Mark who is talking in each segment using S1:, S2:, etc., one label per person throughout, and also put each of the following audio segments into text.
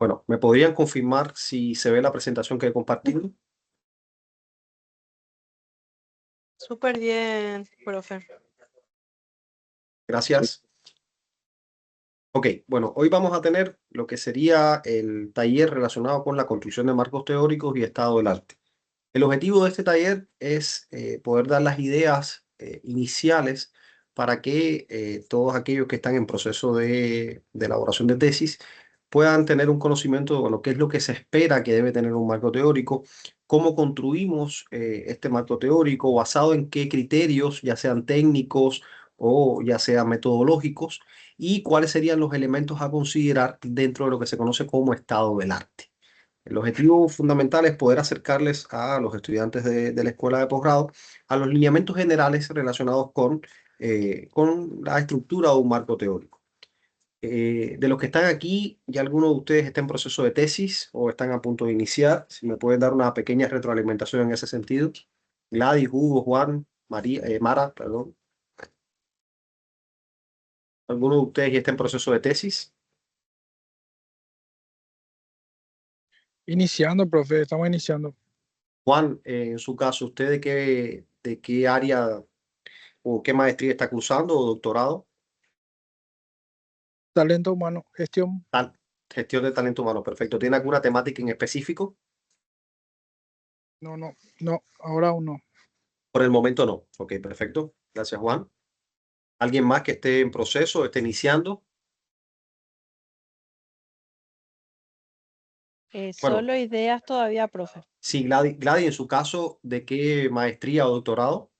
S1: Bueno, ¿me podrían confirmar si se ve la presentación que he compartido?
S2: Súper bien, profe.
S1: Gracias. Ok, bueno, hoy vamos a tener lo que sería el taller relacionado con la construcción de marcos teóricos y estado del arte. El objetivo de este taller es poder dar las ideas iniciales para que todos aquellos que están en proceso de elaboración de tesis puedan tener un conocimiento de bueno, qué es lo que se espera que debe tener un marco teórico, cómo construimos este marco teórico, basado en qué criterios, ya sean técnicos o ya sean metodológicos, y cuáles serían los elementos a considerar dentro de lo que se conoce como estado del arte. El objetivo fundamental es poder acercarles a los estudiantes de la escuela de posgrado a los lineamientos generales relacionados con la estructura de un marco teórico. De los que están aquí, ¿ya alguno de ustedes está en proceso de tesis o están a punto de iniciar? Si me pueden dar una pequeña retroalimentación en ese sentido. Gladys, Hugo, Juan, María, Mara, perdón. ¿Alguno de ustedes ya está en proceso de tesis?
S3: Iniciando, profe, estamos iniciando.
S1: Juan, en su caso, ¿usted de qué área o qué maestría está cursando o doctorado?
S3: Talento humano, gestión.
S1: Tal- Gestión de talento humano, perfecto. ¿Tiene alguna temática en específico?
S3: No, ahora aún no.
S1: Por el momento no. Ok, perfecto. Gracias, Juan. ¿Alguien más que esté en proceso, esté iniciando? Bueno,
S2: Solo ideas todavía, profe.
S1: sí, Gladys, en su caso, ¿de qué maestría o doctorado?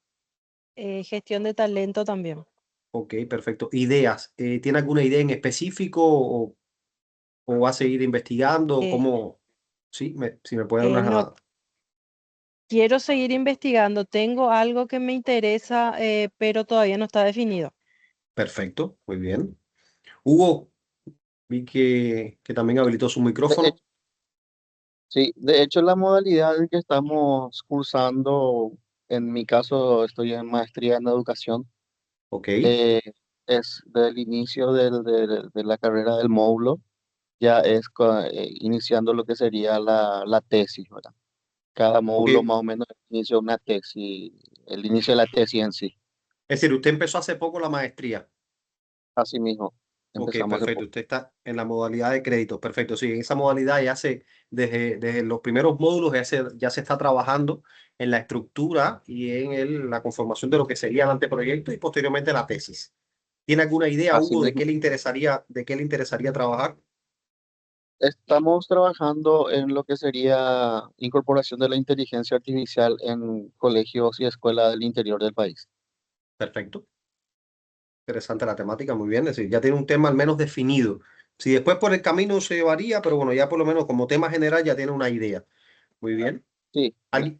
S2: Gestión de talento también.
S1: Ok, perfecto. Ideas. ¿Tiene alguna idea en específico o va a seguir investigando?
S2: Eh,
S1: ¿Cómo? Sí, si me puede dar
S2: no,
S1: una...
S2: quiero seguir investigando. Tengo algo que me interesa, pero todavía no está definido.
S1: Perfecto, muy bien. Hugo, vi que también habilitó su
S4: De
S1: micrófono.
S4: hecho, sí, de hecho la modalidad en que estamos cursando, en mi caso estoy en maestría en educación,
S1: Ok,
S4: eh, es del inicio de la carrera del módulo, ya es iniciando lo que sería la tesis, ¿verdad? Cada
S1: ok.
S4: módulo más o menos inicia una tesis, el inicio de la tesis en sí,
S1: Es decir, usted empezó hace poco la maestría.
S4: así mismo
S1: Ok,
S4: empezamos hace
S1: perfecto.
S4: poco.
S1: Usted está en la modalidad de crédito. Perfecto. Sí, en esa modalidad desde los primeros módulos ya se está trabajando en la estructura y en la conformación de lo que sería el anteproyecto y posteriormente la tesis. ¿Tiene alguna idea,
S4: Así
S1: Hugo,
S4: mismo.
S1: de qué le interesaría trabajar?
S4: Estamos trabajando en lo que sería incorporación de la inteligencia artificial en colegios y escuelas del interior del país.
S1: Perfecto. Interesante la temática, muy bien. Es decir, ya tiene un tema al menos definido. Si después por el camino se varía, pero bueno, ya por lo menos como tema general ya tiene una idea. Muy bien.
S4: Sí,
S1: ¿Alguien,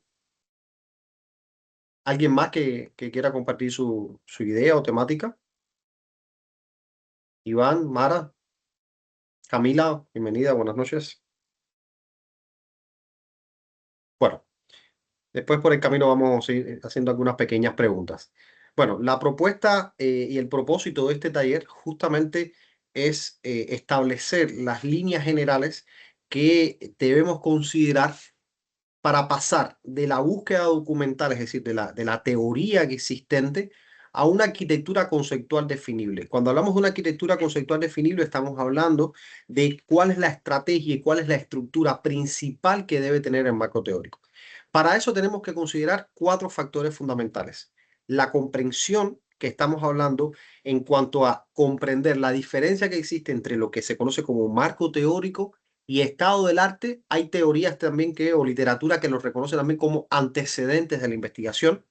S1: alguien más que quiera compartir su idea o temática? Iván, Mara, Camila, bienvenida, buenas noches. Bueno, después por el camino vamos a ir haciendo algunas pequeñas preguntas. Bueno, la propuesta y el propósito de este taller justamente es establecer las líneas generales que debemos considerar para pasar de la búsqueda documental, es decir, de la teoría existente, a una arquitectura conceptual definible. Cuando hablamos de una arquitectura conceptual definible, estamos hablando de cuál es la estrategia y cuál es la estructura principal que debe tener el marco teórico. Para eso tenemos que considerar cuatro factores fundamentales. La comprensión que estamos hablando en cuanto a comprender la diferencia que existe entre lo que se conoce como marco teórico y estado del arte. Hay teorías también o literatura que lo reconoce también como antecedentes de la investigación.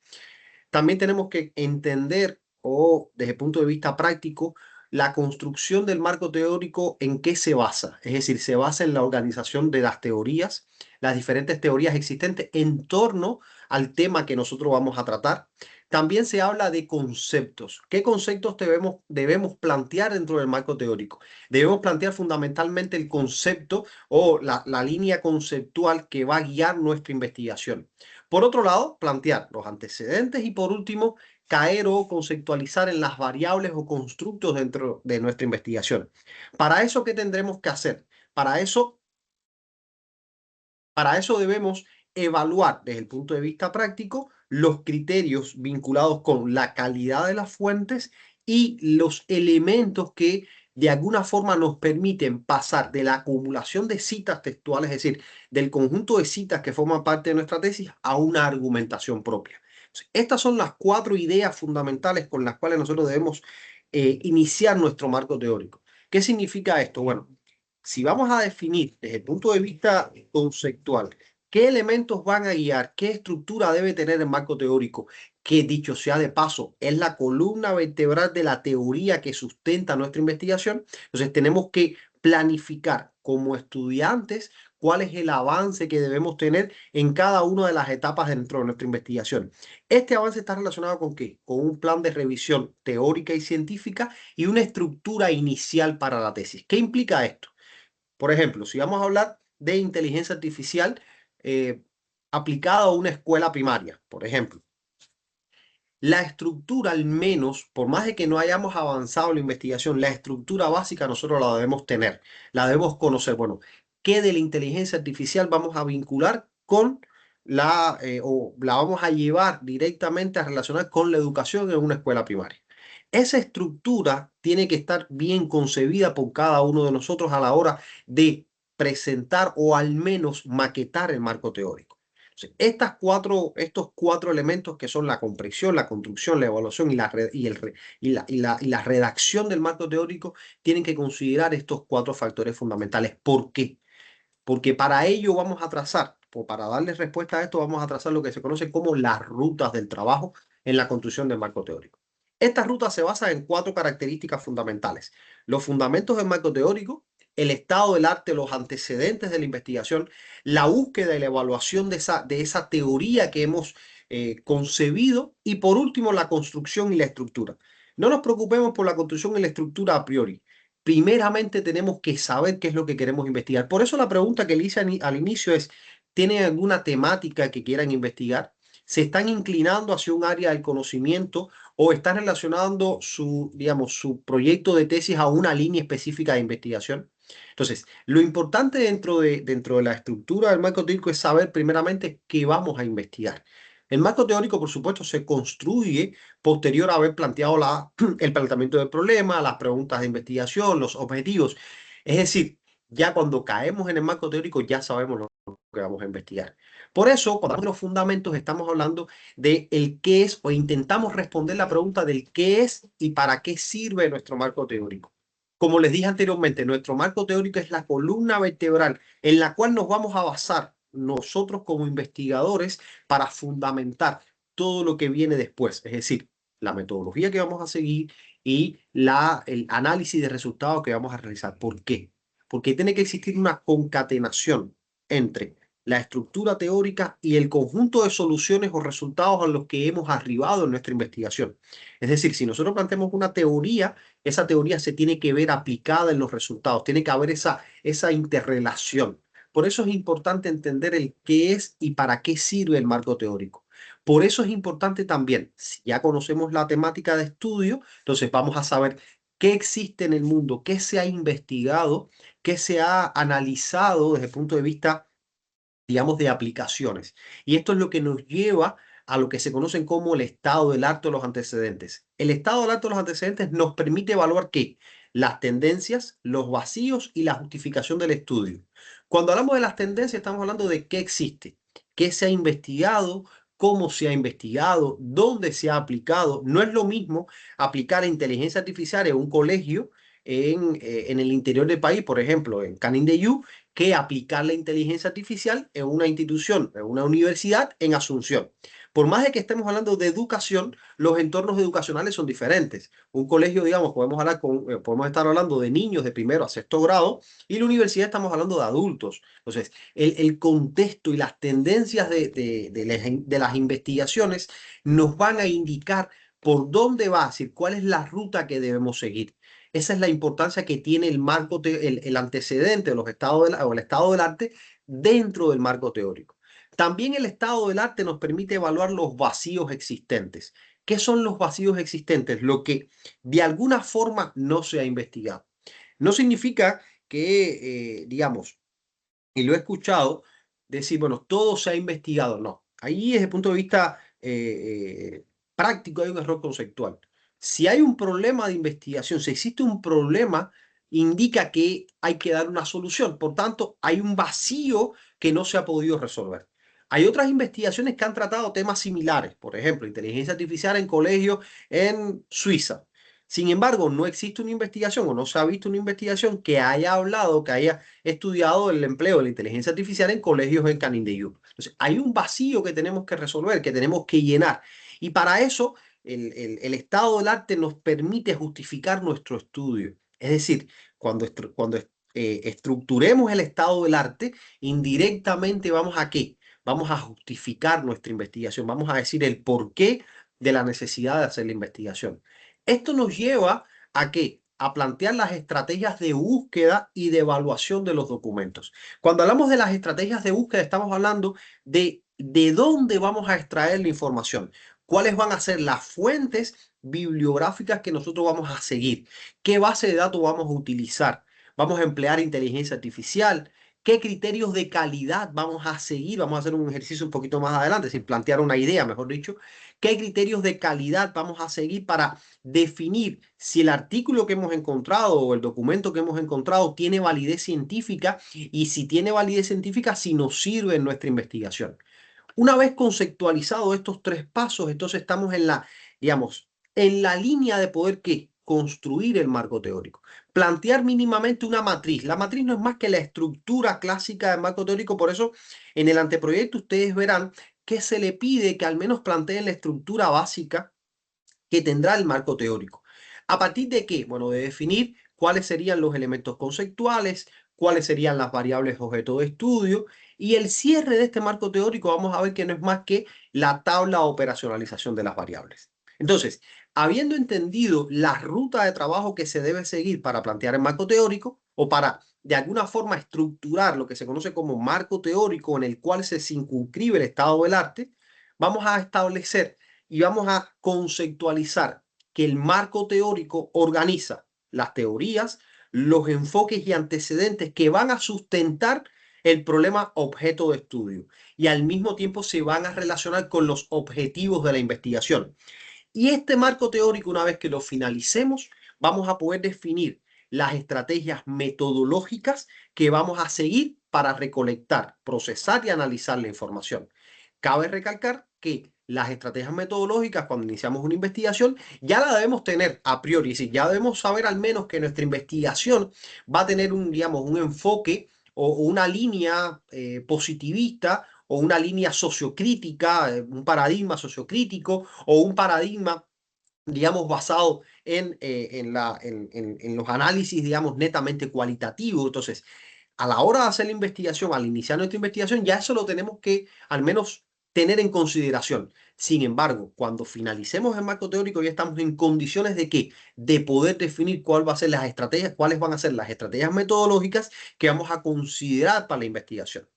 S1: También tenemos que entender, o desde el punto de vista práctico, la construcción del marco teórico en qué se basa. Es decir, se basa en la organización de las teorías, las diferentes teorías existentes en torno al tema que nosotros vamos a tratar. También se habla de conceptos. ¿Qué conceptos debemos plantear dentro del marco teórico? Debemos plantear fundamentalmente el concepto o la línea conceptual que va a guiar nuestra investigación. Por otro lado, plantear los antecedentes y por último, caer o conceptualizar en las variables o constructos dentro de nuestra investigación. Para eso, ¿qué tendremos que hacer? Para eso Para eso debemos evaluar desde el punto de vista práctico los criterios vinculados con la calidad de las fuentes y los elementos que de alguna forma nos permiten pasar de la acumulación de citas textuales, es decir, del conjunto de citas que forman parte de nuestra tesis, a una argumentación propia. Estas son las 4 ideas fundamentales con las cuales nosotros debemos iniciar nuestro marco teórico. ¿Qué significa esto? Bueno, si vamos a definir desde el punto de vista conceptual qué elementos van a guiar, qué estructura debe tener el marco teórico, que dicho sea de paso, es la columna vertebral de la teoría que sustenta nuestra investigación, entonces tenemos que planificar como estudiantes cuál es el avance que debemos tener en cada una de las etapas dentro de nuestra investigación. Este avance está relacionado ¿con qué? Con un plan de revisión teórica y científica y una estructura inicial para la tesis. ¿Qué implica esto? Por ejemplo, si vamos a hablar de inteligencia artificial aplicada a una escuela primaria, por ejemplo, la estructura, al menos, por más de que no hayamos avanzado en la investigación, la estructura básica nosotros la debemos tener, la debemos conocer. Bueno, ¿qué de la inteligencia artificial vamos a vincular con o la vamos a llevar directamente a relacionar con la educación en una escuela primaria? Esa estructura tiene que estar bien concebida por cada uno de nosotros a la hora de presentar o al menos maquetar el marco teórico. Estos cuatro elementos que son la comprensión, la construcción, la evaluación y la redacción del marco teórico tienen que considerar estos 4 factores fundamentales. ¿Por qué? Porque para ello vamos a trazar, o para darle respuesta a esto, vamos a trazar lo que se conoce como las rutas del trabajo en la construcción del marco teórico. Estas rutas se basan en 4 características fundamentales: los fundamentos del marco teórico, el estado del arte, los antecedentes de la investigación, la búsqueda y la evaluación de esa teoría que hemos concebido, y por último la construcción y la estructura. No nos preocupemos por la construcción y la estructura a priori. Primeramente tenemos que saber qué es lo que queremos investigar. Por eso la pregunta que le hice al inicio es: ¿tienen alguna temática que quieran investigar? ¿Se están inclinando hacia un área del conocimiento o están relacionando digamos, su proyecto de tesis a una línea específica de investigación? Entonces, lo importante dentro de la estructura del marco teórico es saber primeramente qué vamos a investigar. El marco teórico, por supuesto, se construye posterior a haber planteado el planteamiento del problema, las preguntas de investigación, los objetivos. Es decir, ya cuando caemos en el marco teórico ya sabemos lo que vamos a investigar. Por eso, cuando hablamos de los fundamentos, estamos hablando de el qué es, o intentamos responder la pregunta del qué es y para qué sirve nuestro marco teórico. Como les dije anteriormente, nuestro marco teórico es la columna vertebral en la cual nos vamos a basar nosotros como investigadores para fundamentar todo lo que viene después, es decir, la metodología que vamos a seguir y el análisis de resultados que vamos a realizar. ¿Por qué? Porque tiene que existir una concatenación entre la estructura teórica y el conjunto de soluciones o resultados a los que hemos arribado en nuestra investigación. Es decir, si nosotros planteamos una teoría, esa teoría se tiene que ver aplicada en los resultados, tiene que haber esa interrelación. Por eso es importante entender el qué es y para qué sirve el marco teórico. Por eso es importante también, si ya conocemos la temática de estudio, entonces vamos a saber qué existe en el mundo, qué se ha investigado, qué se ha analizado desde el punto de vista, digamos, de aplicaciones. Y esto es lo que nos lleva a lo que se conocen como el estado del arte o los antecedentes. El estado del arte o los antecedentes nos permite evaluar ¿qué? Las tendencias, los vacíos y la justificación del estudio. Cuando hablamos de las tendencias, estamos hablando de qué existe, qué se ha investigado, cómo se ha investigado, dónde se ha aplicado. No es lo mismo aplicar inteligencia artificial en un colegio en el interior del país, por ejemplo, en Canindeyú, que aplicar la inteligencia artificial en una institución, en una universidad en Asunción. Por más de que estemos hablando de educación, los entornos educacionales son diferentes. Un colegio, digamos, podemos estar hablando de niños de primero a sexto grado, y la universidad estamos hablando de adultos. Entonces, el contexto y las tendencias de las investigaciones nos van a indicar por dónde va, es decir, cuál es la ruta que debemos seguir. Esa es la importancia que tiene el marco, el antecedente de los estados o el estado del arte dentro del marco teórico. También el estado del arte nos permite evaluar los vacíos existentes. ¿Qué son los vacíos existentes? Lo que de alguna forma no se ha investigado. No significa que, digamos, y lo he escuchado, decir, bueno, todo se ha investigado. No, ahí desde el punto de vista práctico hay un error conceptual. Si hay un problema de investigación, si existe un problema, indica que hay que dar una solución. Por tanto, hay un vacío que no se ha podido resolver. Hay otras investigaciones que han tratado temas similares, por ejemplo, inteligencia artificial en colegios en Suiza. Sin embargo, no existe una investigación o no se ha visto una investigación que haya hablado, que haya estudiado el empleo de la inteligencia artificial en colegios en Canindeyú. Entonces, hay un vacío que tenemos que resolver, que tenemos que llenar. Y para eso, el estado del arte nos permite justificar nuestro estudio. Es decir, cuando estructuremos el estado del arte, indirectamente vamos a ¿qué? Vamos a justificar nuestra investigación, vamos a decir el porqué de la necesidad de hacer la investigación. Esto nos lleva a ¿qué? A plantear las estrategias de búsqueda y de evaluación de los documentos. Cuando hablamos de las estrategias de búsqueda, estamos hablando de dónde vamos a extraer la información, cuáles van a ser las fuentes bibliográficas que nosotros vamos a seguir, qué base de datos vamos a utilizar, vamos a emplear inteligencia artificial, qué criterios de calidad vamos a seguir, vamos a hacer un ejercicio un poquito más adelante, sin plantear una idea, mejor dicho, qué criterios de calidad vamos a seguir para definir si el artículo que hemos encontrado o el documento que hemos encontrado tiene validez científica y si tiene validez científica, si nos sirve en nuestra investigación. Una vez conceptualizados estos tres pasos, entonces estamos en la, digamos, en la línea de poder ¿qué? Construir el marco teórico. Plantear mínimamente una matriz. La matriz no es más que la estructura clásica del marco teórico, por eso en el anteproyecto ustedes verán que se le pide que al menos planteen la estructura básica que tendrá el marco teórico. ¿A partir de qué? Bueno, de definir cuáles serían los elementos conceptuales, cuáles serían las variables objeto de estudio, y el cierre de este marco teórico vamos a ver que no es más que la tabla de operacionalización de las variables. Entonces, habiendo entendido la ruta de trabajo que se debe seguir para plantear el marco teórico o para de alguna forma estructurar lo que se conoce como marco teórico en el cual se circunscribe el estado del arte, vamos a establecer y vamos a conceptualizar que el marco teórico organiza las teorías, los enfoques y antecedentes que van a sustentar el problema objeto de estudio y al mismo tiempo se van a relacionar con los objetivos de la investigación. Y este marco teórico, una vez que lo finalicemos, vamos a poder definir las estrategias metodológicas que vamos a seguir para recolectar, procesar y analizar la información. Cabe recalcar que las estrategias metodológicas, cuando iniciamos una investigación, ya la debemos tener a priori, es decir, ya debemos saber al menos que nuestra investigación va a tener un, digamos, un enfoque o una línea positivista o una línea sociocrítica, un paradigma sociocrítico o un paradigma, digamos, basado en los análisis, digamos, netamente cualitativos. Entonces, a la hora de hacer la investigación, al iniciar nuestra investigación, ya eso lo tenemos que al menos tener en consideración. Sin embargo, cuando finalicemos el marco teórico, ya estamos en condiciones de ¿qué? De poder definir cuál va a ser las estrategias, cuáles van a ser las estrategias metodológicas que vamos a considerar para la investigación.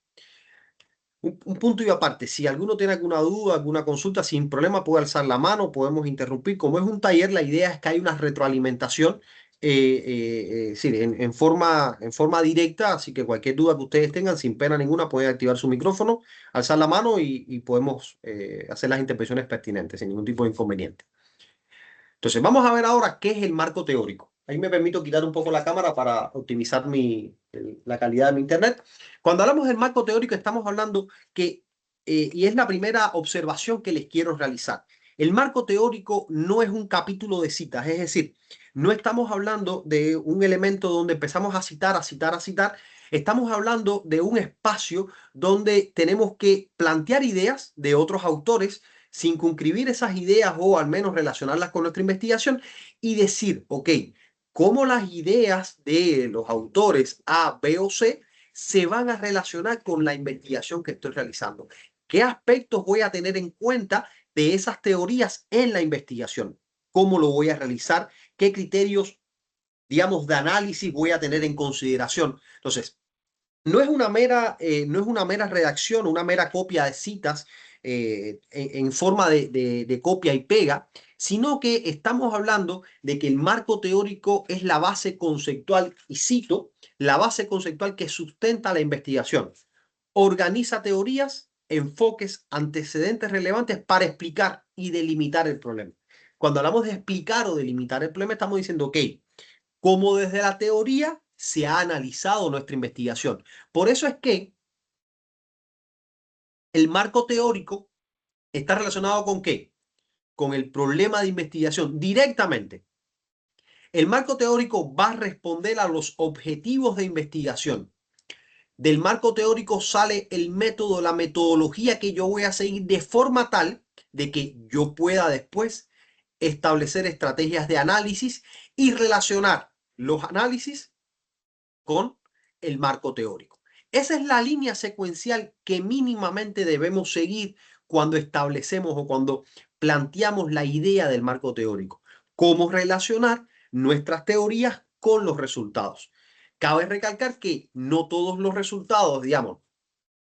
S1: Un punto y aparte, si alguno tiene alguna duda, alguna consulta, sin problema puede alzar la mano, podemos interrumpir. Como es un taller, la idea es que hay una retroalimentación sí, en forma directa, así que cualquier duda que ustedes tengan, sin pena ninguna, pueden activar su micrófono, alzar la mano y podemos hacer las intervenciones pertinentes sin ningún tipo de inconveniente. Entonces, vamos a ver ahora qué es el marco teórico. Ahí me permito quitar un poco la cámara para optimizar la calidad de mi internet. Cuando hablamos del marco teórico, estamos hablando que, y es la primera observación que les quiero realizar, el marco teórico no es un capítulo de citas, es decir, no estamos hablando de un elemento donde empezamos a citar, a citar, a citar. Estamos hablando de un espacio donde tenemos que plantear ideas de otros autores, circunscribir esas ideas o al menos relacionarlas con nuestra investigación y decir, ok, cómo las ideas de los autores A, B o C se van a relacionar con la investigación que estoy realizando. ¿Qué aspectos voy a tener en cuenta de esas teorías en la investigación? ¿Cómo lo voy a realizar? ¿Qué criterios, digamos, de análisis voy a tener en consideración? Entonces, no es una mera redacción, una mera copia de citas en forma de copia y pega, sino que estamos hablando de que el marco teórico es la base conceptual, y cito, la base conceptual que sustenta la investigación. organiza teorías, enfoques, antecedentes relevantes para explicar y delimitar el problema. Cuando hablamos de explicar o delimitar el problema, estamos diciendo, ok, cómo desde la teoría se ha analizado nuestra investigación. Por eso es que el marco teórico está relacionado ¿con qué? Con el problema de investigación directamente. El marco teórico va a responder a los objetivos de investigación. Del marco teórico sale el método, la metodología que yo voy a seguir de forma tal de que yo pueda después establecer estrategias de análisis y relacionar los análisis con el marco teórico. Esa es la línea secuencial que mínimamente debemos seguir cuando establecemos o cuando planteamos la idea del marco teórico. Cómo relacionar nuestras teorías con los resultados. Cabe recalcar que no todos los resultados, digamos,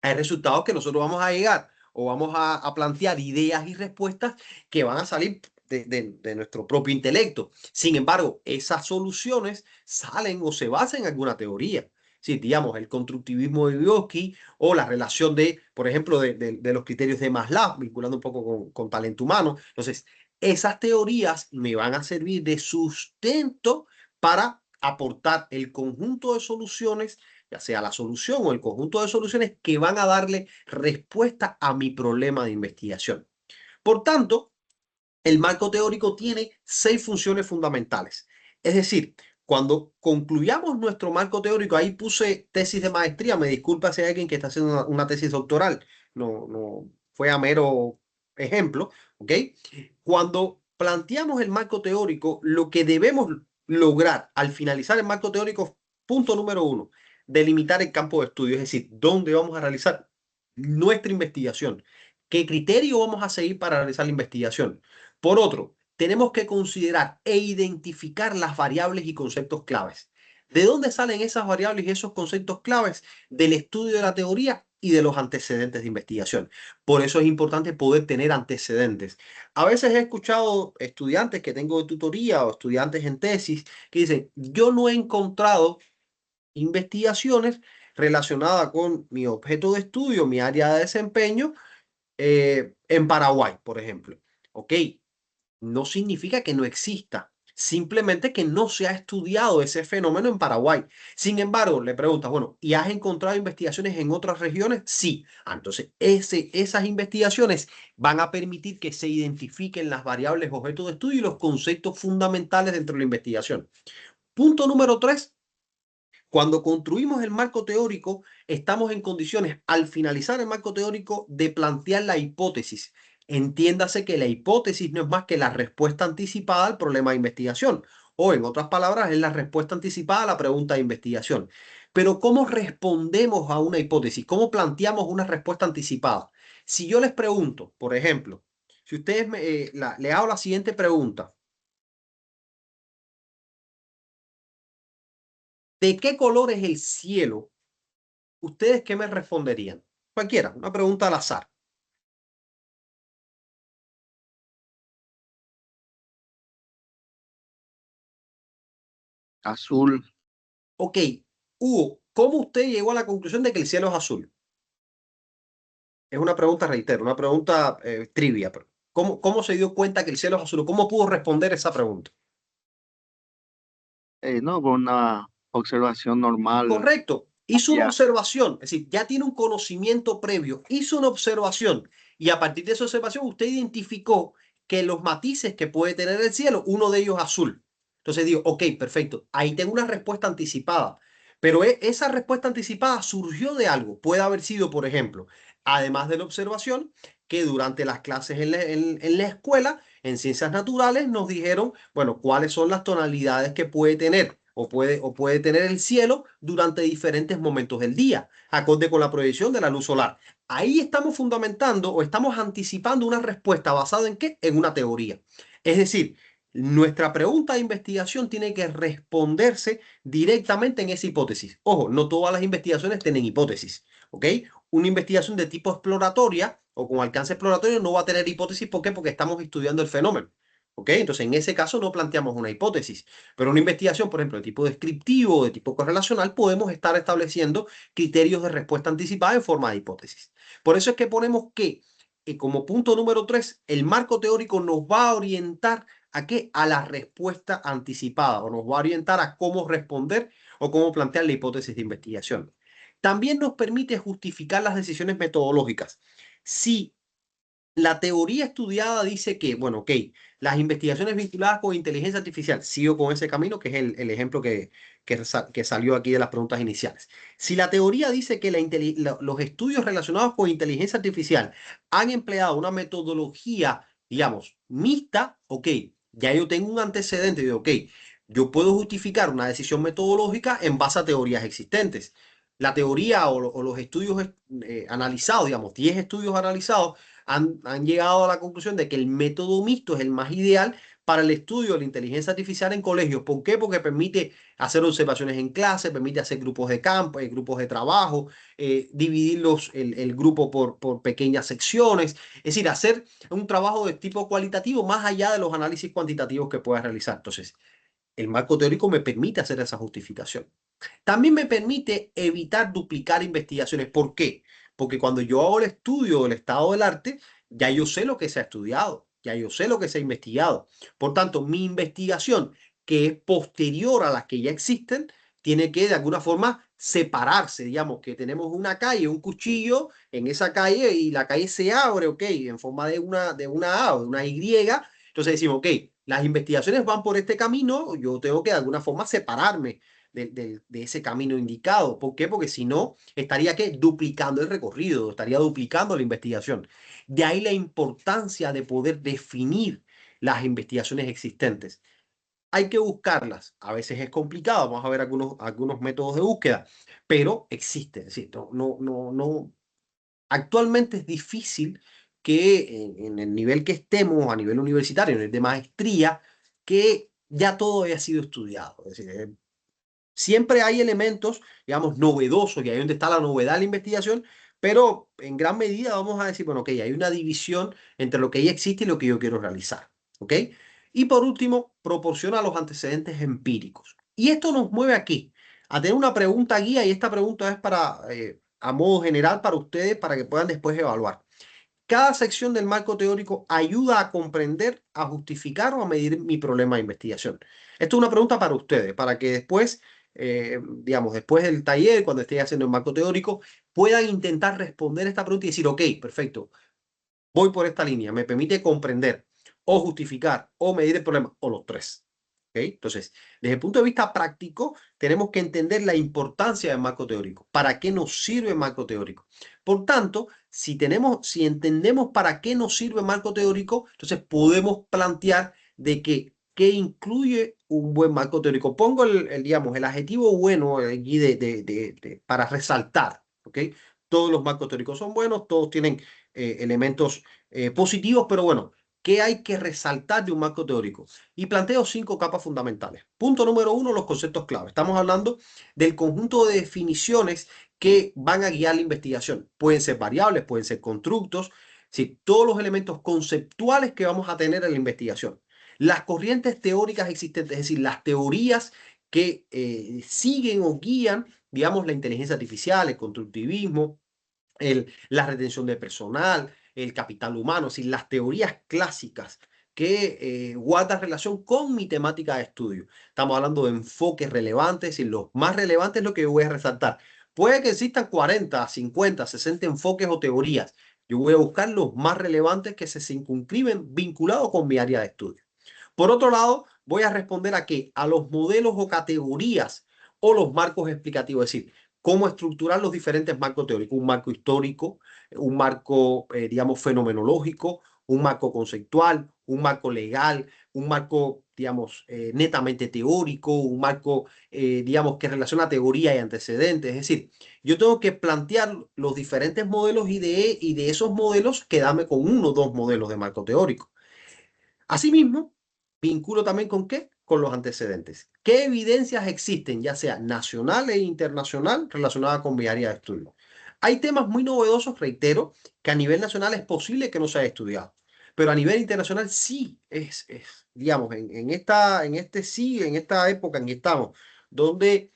S1: hay resultados que nosotros vamos a llegar o vamos a plantear ideas y respuestas que van a salir de nuestro propio intelecto. Sin embargo, esas soluciones salen o se basan en alguna teoría. Si, digamos, el constructivismo de Vygotsky o la relación de, por ejemplo, de los criterios de Maslow, vinculando un poco con talento humano. Entonces, esas teorías me van a servir de sustento para aportar el conjunto de soluciones, ya sea la solución o el conjunto de soluciones que van a darle respuesta a mi problema de investigación. Por tanto, el marco teórico tiene 6 funciones fundamentales. Es decir, cuando concluyamos nuestro marco teórico, ahí puse tesis de maestría, me disculpa si hay alguien que está haciendo una tesis doctoral, no fue a mero ejemplo, ¿ok? Cuando planteamos el marco teórico, lo que debemos lograr al finalizar el marco teórico, punto número 1, delimitar el campo de estudio, es decir, dónde vamos a realizar nuestra investigación, qué criterio vamos a seguir para realizar la investigación. Por otro, tenemos que considerar e identificar las variables y conceptos claves. ¿De dónde salen esas variables y esos conceptos claves? Del estudio de la teoría y de los antecedentes de investigación. Por eso es importante poder tener antecedentes. A veces he escuchado estudiantes que tengo de tutoría o estudiantes en tesis que dicen, yo no he encontrado investigaciones relacionadas con mi objeto de estudio, mi área de desempeño, en Paraguay, por ejemplo. Ok, no significa que no exista, simplemente que no se ha estudiado ese fenómeno en Paraguay. Sin embargo, le preguntas, bueno, ¿y has encontrado investigaciones en otras regiones? Sí. Entonces, esas investigaciones van a permitir que se identifiquen las variables objeto de estudio y los conceptos fundamentales dentro de la investigación. Punto número 3. Cuando construimos el marco teórico, estamos en condiciones, al finalizar el marco teórico, de plantear la hipótesis. Entiéndase que la hipótesis no es más que la respuesta anticipada al problema de investigación, o en otras palabras, es la respuesta anticipada a la pregunta de investigación. Pero ¿cómo respondemos a una hipótesis? ¿Cómo planteamos una respuesta anticipada? Si yo les pregunto, por ejemplo, si ustedes le hago la siguiente pregunta, ¿de qué color es el cielo? ¿Ustedes qué me responderían? Cualquiera, una pregunta al azar.
S4: Azul.
S1: Ok, Hugo, ¿cómo usted llegó a la conclusión de que el cielo es azul? Es una pregunta, reitero, una pregunta trivia. Pero ¿cómo se dio cuenta que el cielo es azul? ¿Cómo pudo responder esa pregunta?
S4: No, por una observación normal.
S1: Correcto. Hizo una
S4: Ya.
S1: observación, es decir, ya tiene un conocimiento previo, hizo una observación y a partir de esa observación usted identificó que los matices que puede tener el cielo, uno de ellos es azul. Entonces digo, ok, perfecto, ahí tengo una respuesta anticipada, pero esa respuesta anticipada surgió de algo. Puede haber sido, por ejemplo, además de la observación, que durante las clases en la escuela, en ciencias naturales, nos dijeron, bueno, cuáles son las tonalidades que puede tener o puede tener el cielo durante diferentes momentos del día, acorde con la proyección de la luz solar. Ahí estamos fundamentando o estamos anticipando una respuesta basada en qué? En una teoría. Es decir, nuestra pregunta de investigación tiene que responderse directamente en esa hipótesis. Ojo, no todas las investigaciones tienen hipótesis, ¿ok? Una investigación de tipo exploratoria o con alcance exploratorio no va a tener hipótesis. ¿Por qué? Porque estamos estudiando el fenómeno. ¿Ok? Entonces, en ese caso no planteamos una hipótesis, pero una investigación, por ejemplo, de tipo descriptivo o de tipo correlacional, podemos estar estableciendo criterios de respuesta anticipada en forma de hipótesis. Por eso es que ponemos que, como punto número 3, el marco teórico nos va a orientar ¿a qué? A la respuesta anticipada, o nos va a orientar a cómo responder o cómo plantear la hipótesis de investigación. También nos permite justificar las decisiones metodológicas. Si la teoría estudiada dice que, bueno, ok, las investigaciones vinculadas con inteligencia artificial, sigo con ese camino, que es el ejemplo que salió aquí de las preguntas iniciales. Si la teoría dice que los estudios relacionados con inteligencia artificial han empleado una metodología, digamos, mixta, ok, ya yo tengo un antecedente de, ok, yo puedo justificar una decisión metodológica en base a teorías existentes. La teoría o los estudios analizados, digamos, 10 estudios analizados, han llegado a la conclusión de que el método mixto es el más ideal para el estudio de la inteligencia artificial en colegios. ¿Por qué? Porque permite hacer observaciones en clase, permite hacer grupos de campo, grupos de trabajo, dividir el grupo por pequeñas secciones, es decir, hacer un trabajo de tipo cualitativo más allá de los análisis cuantitativos que puedas realizar. Entonces, el marco teórico me permite hacer esa justificación. También me permite evitar duplicar investigaciones. ¿Por qué? Porque cuando yo hago el estudio del estado del arte, ya yo sé lo que se ha estudiado, ya yo sé lo que se ha investigado. Por tanto, mi investigación, que es posterior a las que ya existen, tiene que de alguna forma separarse. Digamos que tenemos una calle, un cuchillo en esa calle y la calle se abre, ok, en forma de una A o de una Y. Entonces decimos, ok, las investigaciones van por este camino, yo tengo que de alguna forma separarme de ese camino indicado. ¿Por qué? Porque si no, estaría que duplicando el recorrido, estaría duplicando la investigación. De ahí la importancia de poder definir las investigaciones existentes. Hay que buscarlas. A veces es complicado, vamos a ver algunos métodos de búsqueda, pero existen. ¿Sí? No. Actualmente es difícil que en el nivel que estemos, a nivel universitario, en el de maestría, que ya todo haya sido estudiado. Es decir, siempre hay elementos, digamos, novedosos, y ahí es donde está la novedad de la investigación, pero en gran medida vamos a decir, bueno, ok, hay una división entre lo que ya existe y lo que yo quiero realizar, ¿ok? Y por último, proporciona los antecedentes empíricos. Y esto nos mueve aquí, a tener una pregunta guía, y esta pregunta es a modo general para ustedes, para que puedan después evaluar. Cada sección del marco teórico ayuda a comprender, a justificar o a medir mi problema de investigación. Esto es una pregunta para ustedes, para que después, digamos, después del taller, cuando esté haciendo el marco teórico, puedan intentar responder esta pregunta y decir, ok, perfecto, voy por esta línea, me permite comprender o justificar o medir el problema, o los tres. ¿Okay? Entonces, desde el punto de vista práctico, tenemos que entender la importancia del marco teórico. ¿Para qué nos sirve el marco teórico? Por tanto, si entendemos para qué nos sirve el marco teórico, entonces podemos plantear de qué incluye un buen marco teórico. Pongo digamos, el adjetivo bueno aquí para resaltar. ¿Okay? Todos los marcos teóricos son buenos, todos tienen elementos positivos, pero bueno, ¿qué hay que resaltar de un marco teórico? Y planteo 5 capas fundamentales. Punto número 1, los conceptos clave. Estamos hablando del conjunto de definiciones que van a guiar la investigación. Pueden ser variables, pueden ser constructos, sí, todos los elementos conceptuales que vamos a tener en la investigación. Las corrientes teóricas existentes, es decir, las teorías que siguen o guían, digamos, la inteligencia artificial, el constructivismo, la retención de personal, el capital humano, es decir, las teorías clásicas que guardan relación con mi temática de estudio. Estamos hablando de enfoques relevantes, es decir, los más relevantes es lo que yo voy a resaltar. Puede que existan 40, 50, 60 enfoques o teorías. Yo voy a buscar los más relevantes que se circunscriben vinculados con mi área de estudio. Por otro lado, voy a responder a qué? A los modelos o categorías o los marcos explicativos, es decir, cómo estructurar los diferentes marcos teóricos, un marco histórico, un marco, digamos, fenomenológico, un marco conceptual, un marco legal, un marco, digamos, netamente teórico, un marco, digamos, que relaciona teoría y antecedentes. Es decir, yo tengo que plantear los diferentes modelos y de esos modelos quedarme con uno o dos modelos de marco teórico. Asimismo, vinculo también con qué? Con los antecedentes. ¿Qué evidencias existen, ya sea nacional e internacional, relacionadas con mi área de estudio? Hay temas muy novedosos, reitero, que a nivel nacional es posible que no se haya estudiado. pero a nivel internacional sí digamos, en esta época en que estamos, donde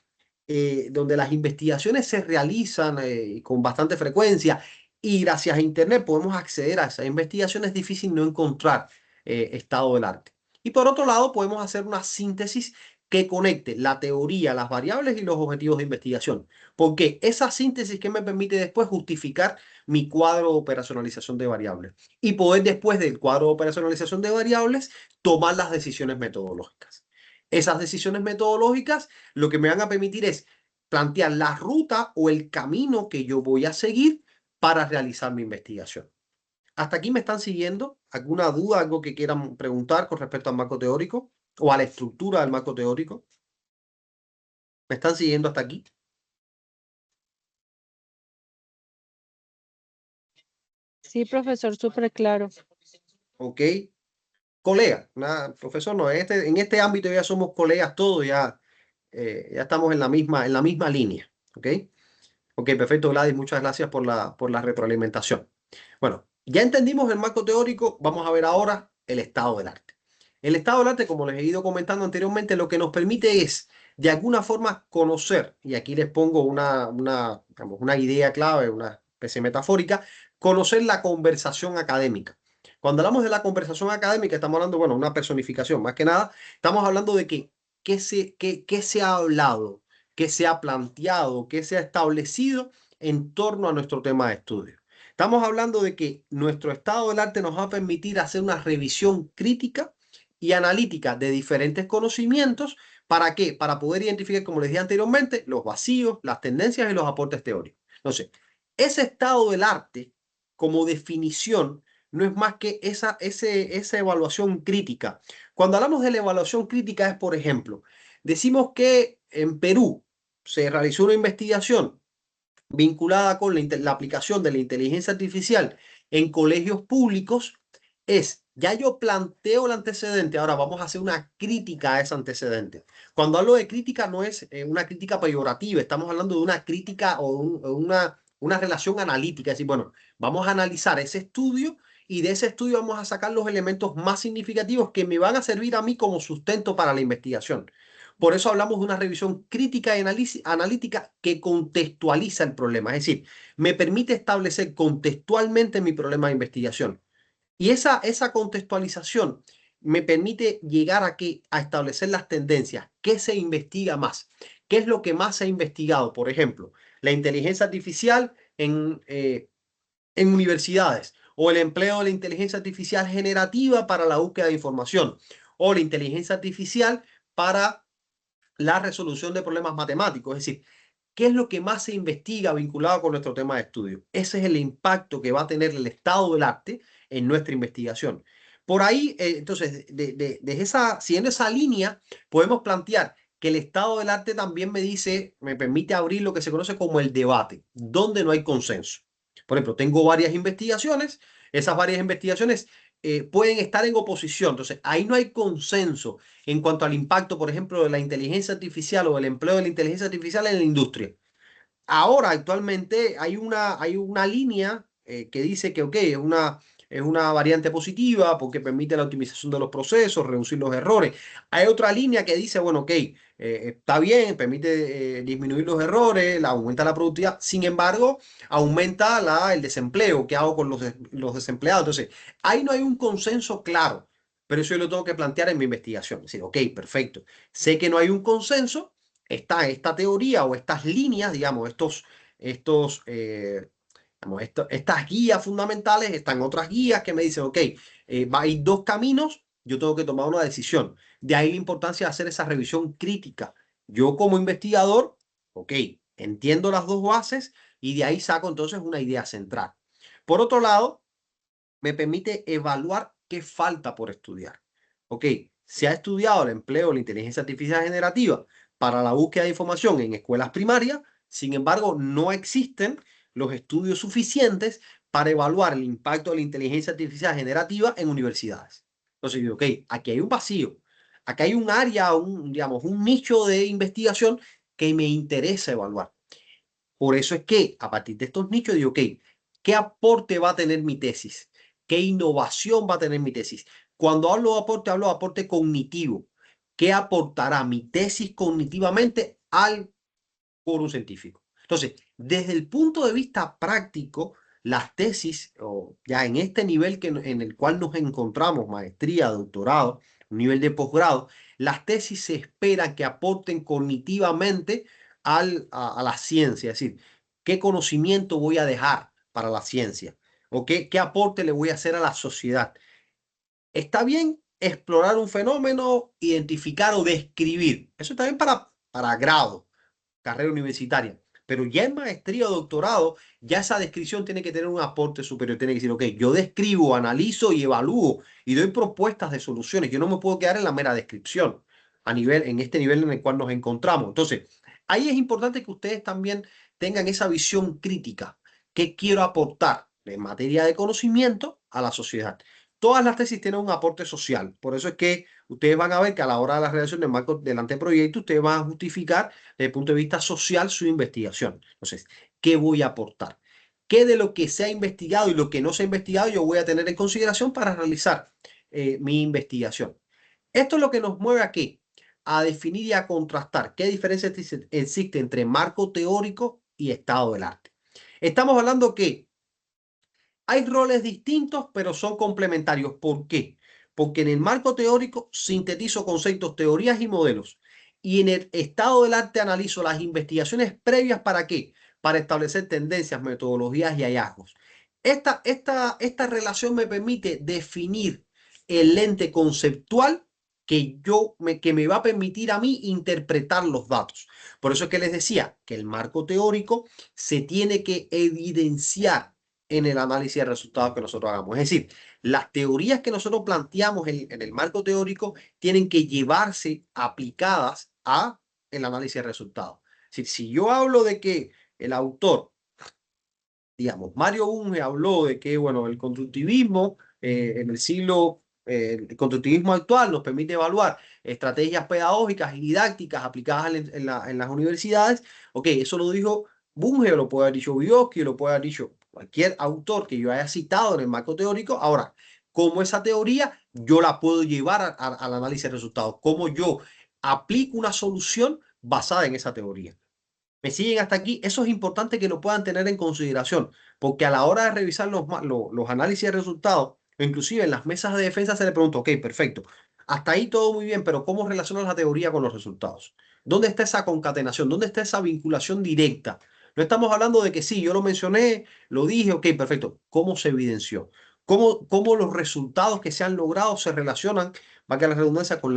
S1: las investigaciones se realizan con bastante frecuencia y gracias a Internet podemos acceder a esas investigaciones, es difícil no encontrar estado del arte. Y por otro lado, podemos hacer una síntesis que conecte la teoría, las variables y los objetivos de investigación. Porque esa síntesis que me permite después justificar mi cuadro de operacionalización de variables y poder después del cuadro de operacionalización de variables tomar las decisiones metodológicas. Esas decisiones metodológicas lo que me van a permitir es plantear la ruta o el camino que yo voy a seguir para realizar mi investigación. ¿Hasta aquí me están siguiendo? ¿Alguna duda, algo que quieran preguntar con respecto al marco teórico o a la estructura del marco teórico? ¿Me están siguiendo hasta aquí?
S2: Sí, profesor, súper claro.
S1: Ok. Colega, nada, profesor, no, en este ámbito ya somos colegas todos, ya estamos en la misma línea. ¿Ok? Ok, perfecto, Gladys, muchas gracias por la retroalimentación. Bueno, ya entendimos el marco teórico, vamos a ver ahora el estado del arte. El estado del arte, como les he ido comentando anteriormente, lo que nos permite es, de alguna forma, conocer, y aquí les pongo digamos, una idea clave, una especie metafórica, conocer la conversación académica. Cuando hablamos de la conversación académica, estamos hablando, bueno, una personificación, más que nada, estamos hablando de qué se ha hablado, qué se ha planteado, qué se ha establecido en torno a nuestro tema de estudio. Estamos hablando de que nuestro estado del arte nos va a permitir hacer una revisión crítica y analítica de diferentes conocimientos. ¿Para qué? Para poder identificar, como les dije anteriormente, los vacíos, las tendencias y los aportes teóricos. Entonces, ese estado del arte, como definición, no es más que esa evaluación crítica. Cuando hablamos de la evaluación crítica es, por ejemplo, decimos que en Perú se realizó una investigación vinculada con la aplicación de la inteligencia artificial en colegios públicos. Ya yo planteo el antecedente, ahora vamos a hacer una crítica a ese antecedente. Cuando hablo de crítica no es una crítica peyorativa, estamos hablando de una crítica o una relación analítica, es decir, bueno, vamos a analizar ese estudio y de ese estudio vamos a sacar los elementos más significativos que me van a servir a mí como sustento para la investigación. Por eso hablamos de una revisión crítica y analítica que contextualiza el problema, es decir, me permite establecer contextualmente mi problema de investigación. Y esa contextualización me permite llegar a establecer las tendencias. ¿Qué se investiga más? ¿Qué es lo que más se ha investigado? Por ejemplo, la inteligencia artificial en universidades, o el empleo de la inteligencia artificial generativa para la búsqueda de información, o la inteligencia artificial para la resolución de problemas matemáticos. Es decir, ¿qué es lo que más se investiga vinculado con nuestro tema de estudio? Ese es el impacto que va a tener el estado del arte en nuestra investigación. Por ahí, entonces, siguiendo esa línea, podemos plantear que el estado del arte también me permite abrir lo que se conoce como el debate, donde no hay consenso. Por ejemplo, tengo varias investigaciones, esas varias investigaciones pueden estar en oposición, entonces ahí no hay consenso en cuanto al impacto, por ejemplo, de la inteligencia artificial o del empleo de la inteligencia artificial en la industria. Ahora, actualmente, hay una línea que dice que, ok, es una variante positiva porque permite la optimización de los procesos, reducir los errores. Hay otra línea que dice, bueno, ok, está bien, permite disminuir los errores, aumenta la productividad, sin embargo, aumenta el desempleo. ¿Qué hago con los desempleados? Entonces, ahí no hay un consenso claro, pero eso yo lo tengo que plantear en mi investigación. Es decir, ok, perfecto. Sé que no hay un consenso, está esta teoría o estas líneas, digamos, estas guías fundamentales, están otras guías que me dicen, ok, hay dos caminos, yo tengo que tomar una decisión. De ahí la importancia de hacer esa revisión crítica. Yo como investigador, ok, entiendo las dos bases y de ahí saco entonces una idea central. Por otro lado, me permite evaluar qué falta por estudiar. Ok, se ha estudiado el empleo de la inteligencia artificial generativa para la búsqueda de información en escuelas primarias, sin embargo, no existen los estudios suficientes para evaluar el impacto de la inteligencia artificial generativa en universidades. Entonces, digo, ok, aquí hay un vacío, aquí hay un área, digamos, un nicho de investigación que me interesa evaluar. Por eso es que a partir de estos nichos digo, ok, ¿qué aporte va a tener mi tesis? ¿Qué innovación va a tener mi tesis? Cuando hablo de aporte cognitivo. ¿Qué aportará mi tesis cognitivamente al quórum científico? Entonces, desde el punto de vista práctico, las tesis, o ya en este nivel en el cual nos encontramos, maestría, doctorado, un nivel de posgrado, las tesis se esperan que aporten cognitivamente a la ciencia, es decir, qué conocimiento voy a dejar para la ciencia o qué aporte le voy a hacer a la sociedad. Está bien explorar un fenómeno, identificar o describir. Eso está bien para grado, carrera universitaria. Pero ya en maestría o doctorado, ya esa descripción tiene que tener un aporte superior. Tiene que decir, ok, yo describo, analizo y evalúo y doy propuestas de soluciones. Yo no me puedo quedar en la mera descripción en este nivel en el cual nos encontramos. Entonces, ahí es importante que ustedes también tengan esa visión crítica. ¿Qué quiero aportar en materia de conocimiento a la sociedad? Todas las tesis tienen un aporte social. Por eso es que ustedes van a ver que a la hora de la redacción del marco del anteproyecto, ustedes van a justificar desde el punto de vista social su investigación. Entonces, ¿qué voy a aportar? ¿Qué de lo que se ha investigado y lo que no se ha investigado yo voy a tener en consideración para realizar mi investigación? Esto es lo que nos mueve aquí a definir y a contrastar qué diferencia existe entre marco teórico y estado del arte. Estamos hablando que hay roles distintos, pero son complementarios. ¿Por qué? Porque en el marco teórico sintetizo conceptos, teorías y modelos. Y en el estado del arte analizo las investigaciones previas ¿para qué? Para establecer tendencias, metodologías y hallazgos. Esta relación me permite definir el lente conceptual que me va a permitir a mí interpretar los datos. Por eso es que les decía que el marco teórico se tiene que evidenciar en el análisis de resultados que nosotros hagamos. Es decir, las teorías que nosotros planteamos en el marco teórico tienen que llevarse aplicadas a el análisis de resultados. Es decir, si yo hablo de que el autor, digamos, Mario Bunge habló de que, bueno, el constructivismo en el siglo, el constructivismo actual nos permite evaluar estrategias pedagógicas y didácticas aplicadas en las universidades. Ok, eso lo dijo Bunge, lo puede haber dicho Vygotsky, lo puede haber dicho cualquier autor que yo haya citado en el marco teórico. Ahora, ¿cómo esa teoría yo la puedo llevar al análisis de resultados? ¿Cómo yo aplico una solución basada en esa teoría? ¿Me siguen hasta aquí? Eso es importante que lo puedan tener en consideración, porque a la hora de revisar los análisis de resultados, o inclusive en las mesas de defensa se le pregunta, ok, perfecto, hasta ahí todo muy bien, pero ¿cómo relacionas la teoría con los resultados? ¿Dónde está esa concatenación? ¿Dónde está esa vinculación directa? No estamos hablando de que sí, yo lo mencioné, lo dije, ok, perfecto. ¿Cómo se evidenció? ¿Cómo los resultados que se han logrado se relacionan, valga la redundancia, con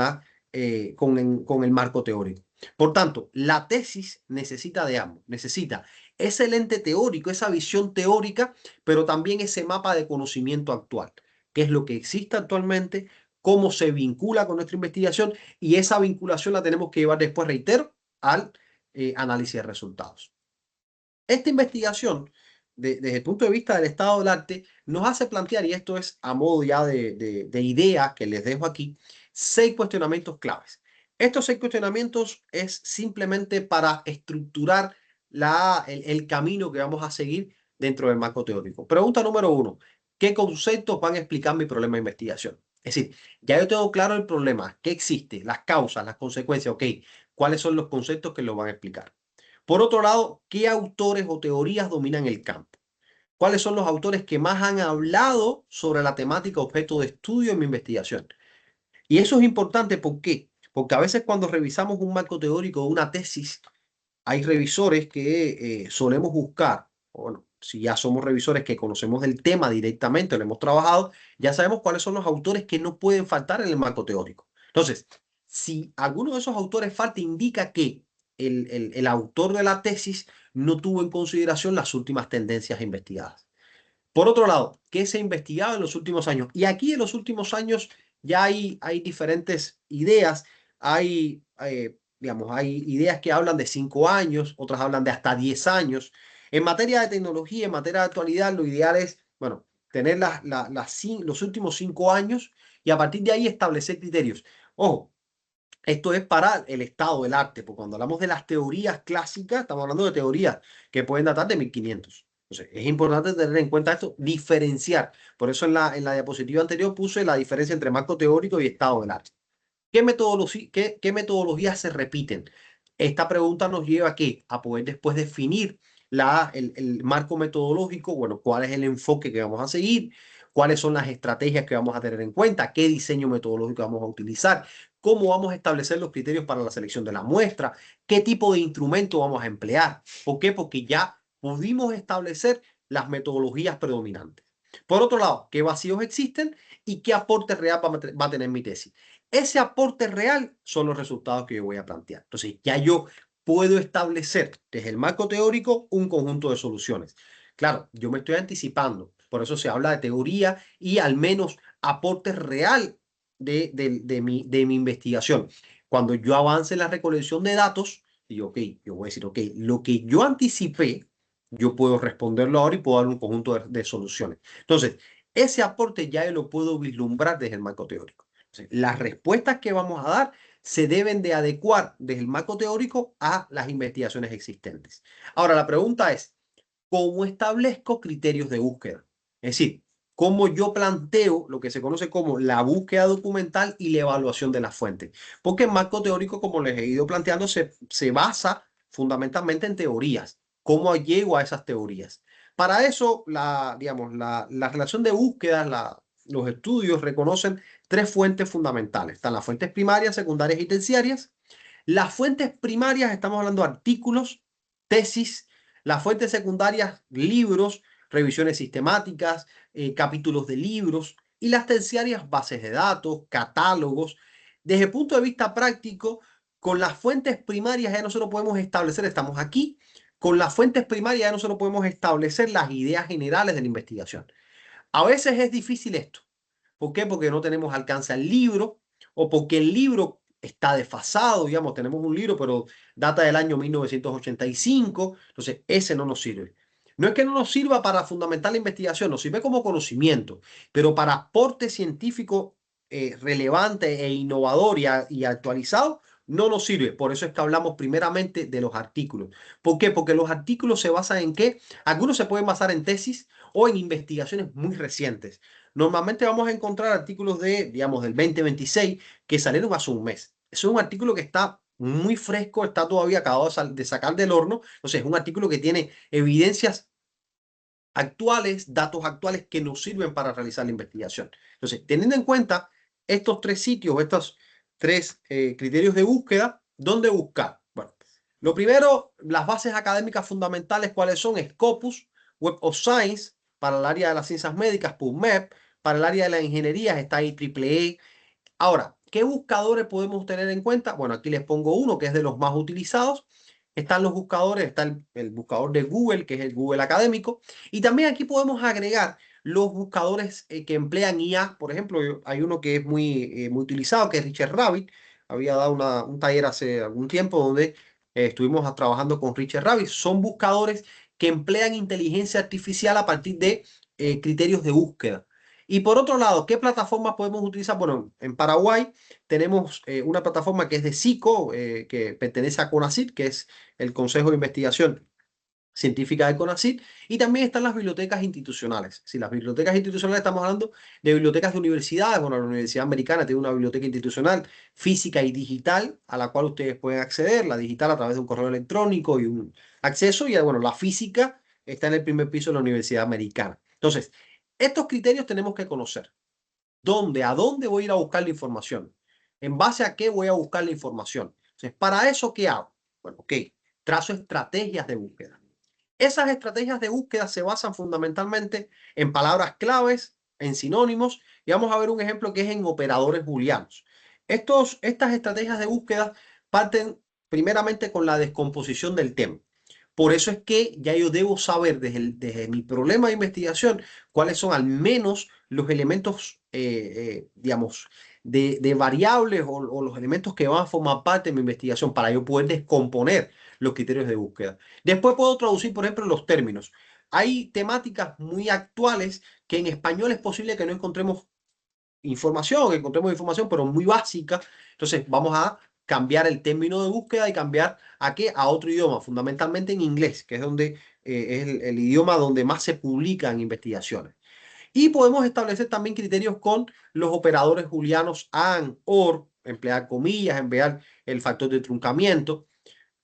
S1: el marco teórico? Por tanto, la tesis necesita de ambos, necesita ese lente teórico, esa visión teórica, pero también ese mapa de conocimiento actual, qué es lo que existe actualmente, cómo se vincula con nuestra investigación y esa vinculación la tenemos que llevar después, reitero, al análisis de resultados. Esta investigación, desde el punto de vista del estado del arte, nos hace plantear, y esto es a modo ya de idea que les dejo aquí, 6 cuestionamientos claves. Estos 6 cuestionamientos es simplemente para estructurar el camino que vamos a seguir dentro del marco teórico. Pregunta número 1. ¿Qué conceptos van a explicar mi problema de investigación? Es decir, ya yo tengo claro el problema, qué existe, las causas, las consecuencias, ok, cuáles son los conceptos que lo van a explicar. Por otro lado, ¿qué autores o teorías dominan el campo? ¿Cuáles son los autores que más han hablado sobre la temática objeto de estudio en mi investigación? Y eso es importante, ¿por qué? Porque a veces cuando revisamos un marco teórico o una tesis, hay revisores que solemos buscar, o bueno, si ya somos revisores que conocemos el tema directamente, lo hemos trabajado, ya sabemos cuáles son los autores que no pueden faltar en el marco teórico. Entonces, si alguno de esos autores falta, indica que el autor de la tesis no tuvo en consideración las últimas tendencias investigadas. Por otro lado, ¿qué se ha investigado en los últimos años? Y aquí en los últimos años ya hay diferentes ideas. Digamos, hay ideas que hablan de 5 años, otras hablan de hasta 10 años. En materia de tecnología, en materia de actualidad, lo ideal es, bueno, tener los últimos 5 años y a partir de ahí establecer criterios. Ojo, esto es para el estado del arte, porque cuando hablamos de las teorías clásicas, estamos hablando de teorías que pueden datar de 1500. Entonces, es importante tener en cuenta esto, diferenciar. Por eso en la diapositiva anterior puse la diferencia entre marco teórico y estado del arte. ¿Qué metodologías se repiten? Esta pregunta nos lleva a poder después definir el marco metodológico, bueno, cuál es el enfoque que vamos a seguir, cuáles son las estrategias que vamos a tener en cuenta, qué diseño metodológico vamos a utilizar, cómo vamos a establecer los criterios para la selección de la muestra, qué tipo de instrumento vamos a emplear. ¿Por qué? Porque ya pudimos establecer las metodologías predominantes. Por otro lado, ¿qué vacíos existen y qué aporte real va a tener mi tesis? Ese aporte real son los resultados que yo voy a plantear. Entonces, ya yo puedo establecer desde el marco teórico un conjunto de soluciones. Claro, yo me estoy anticipando, por eso se habla de teoría y al menos aporte real de mi investigación. Cuando yo avance en la recolección de datos, digo, ok, yo voy a decir, ok, lo que yo anticipé, yo puedo responderlo ahora y puedo dar un conjunto de soluciones. Entonces, ese aporte ya yo lo puedo vislumbrar desde el marco teórico. Las respuestas que vamos a dar se deben de adecuar desde el marco teórico a las investigaciones existentes. Ahora, la pregunta es, ¿cómo establezco criterios de búsqueda? Es decir, ¿cómo yo planteo lo que se conoce como la búsqueda documental y la evaluación de las fuentes? Porque el marco teórico, como les he ido planteando, se basa fundamentalmente en teorías. ¿Cómo llego a esas teorías? Para eso, digamos, la relación de búsqueda, los estudios reconocen tres fuentes fundamentales. Están las fuentes primarias, secundarias y terciarias. Las fuentes primarias, estamos hablando de artículos, tesis. Las fuentes secundarias, libros, revisiones sistemáticas, capítulos de libros. Y las terciarias, bases de datos, catálogos. Desde el punto de vista práctico, con las fuentes primarias ya nosotros podemos establecer, estamos aquí, con las fuentes primarias ya nosotros podemos establecer las ideas generales de la investigación. A veces es difícil esto. ¿Por qué? Porque no tenemos alcance al libro o porque el libro está desfasado, digamos, tenemos un libro, pero data del año 1985, entonces ese no nos sirve. No es que no nos sirva para fundamentar la investigación, nos sirve como conocimiento, pero para aporte científico relevante e innovador y actualizado, no nos sirve. Por eso es que hablamos primeramente de los artículos. ¿Por qué? Porque los artículos se basan en qué? Algunos se pueden basar en tesis o en investigaciones muy recientes. Normalmente vamos a encontrar artículos digamos, del 2026 que salieron hace un mes. Eso es un artículo que está muy fresco, está todavía acabado de sacar del horno. Entonces, es un artículo que tiene evidencias actuales, datos actuales que nos sirven para realizar la investigación. Entonces, teniendo en cuenta estos tres sitios, estos tres criterios de búsqueda, ¿dónde buscar? Bueno, lo primero, las bases académicas fundamentales, ¿cuáles son? Scopus, Web of Science, para el área de las ciencias médicas, PubMed, para el área de las ingenierías está IEEE. Ahora, ¿qué buscadores podemos tener en cuenta? Bueno, aquí les pongo uno que es de los más utilizados. Están los buscadores, está el buscador de Google, que es el Google académico. Y también aquí podemos agregar los buscadores que emplean IA. Por ejemplo, hay uno que es muy utilizado, que es Richard Rabbit. Había dado un taller hace algún tiempo donde estuvimos trabajando con Richard Rabbit. Son buscadores que emplean inteligencia artificial a partir de criterios de búsqueda. Y por otro lado, ¿qué plataformas podemos utilizar? Bueno, en Paraguay tenemos una plataforma que es de SICO, que pertenece a CONACYT, que es el Consejo de Investigación Científica de CONACYT, y también están las bibliotecas institucionales. Si las bibliotecas institucionales estamos hablando de bibliotecas de universidades, bueno, la Universidad Americana tiene una biblioteca institucional física y digital a la cual ustedes pueden acceder, la digital a través de un correo electrónico y un acceso, y bueno, la física está en el primer piso de la Universidad Americana. Entonces, estos criterios tenemos que conocer. ¿A dónde voy a ir a buscar la información? ¿En base a qué voy a buscar la información? Entonces, ¿para eso qué hago? Bueno, ok, trazo estrategias de búsqueda. Esas estrategias de búsqueda se basan fundamentalmente en palabras claves, en sinónimos, y vamos a ver un ejemplo que es en operadores booleanos. Estas estrategias de búsqueda parten primeramente con la descomposición del tema. Por eso es que ya yo debo saber desde mi problema de investigación cuáles son al menos los elementos, digamos, de variables o los elementos que van a formar parte de mi investigación para yo poder descomponer los criterios de búsqueda. Después puedo traducir, por ejemplo, los términos. Hay temáticas muy actuales que en español es posible que no encontremos información, pero muy básica. Entonces vamos a cambiar el término de búsqueda y cambiar ¿a qué? A otro idioma, fundamentalmente en inglés, que es donde es el idioma donde más se publican investigaciones. Y podemos establecer también criterios con los operadores booleanos AND, OR, emplear comillas, emplear el factor de truncamiento.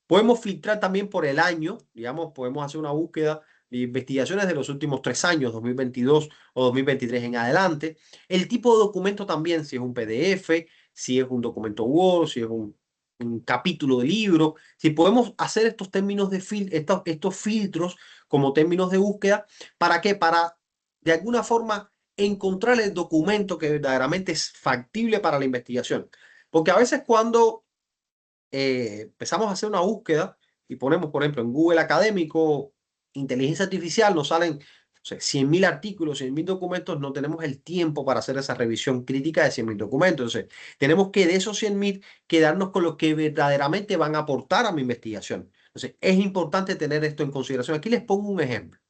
S1: Podemos filtrar también por el año, digamos, podemos hacer una búsqueda de investigaciones de los últimos 3 años, 2022 o 2023 en adelante. El tipo de documento también, si es un PDF, si es un documento Word, si es un capítulo de libro. Si podemos hacer estos términos de estos filtros como términos de búsqueda, ¿para qué? Para, de alguna forma, encontrar el documento que verdaderamente es factible para la investigación. Porque a veces cuando empezamos a hacer una búsqueda y ponemos, por ejemplo, en Google Académico, inteligencia artificial, nos salen, no sé, 100.000 artículos, 100.000 documentos, no tenemos el tiempo para hacer esa revisión crítica de 100.000 documentos. Entonces, tenemos que de esos 100.000 quedarnos con los que verdaderamente van a aportar a mi investigación. Entonces, es importante tener esto en consideración. Aquí les pongo un ejemplo.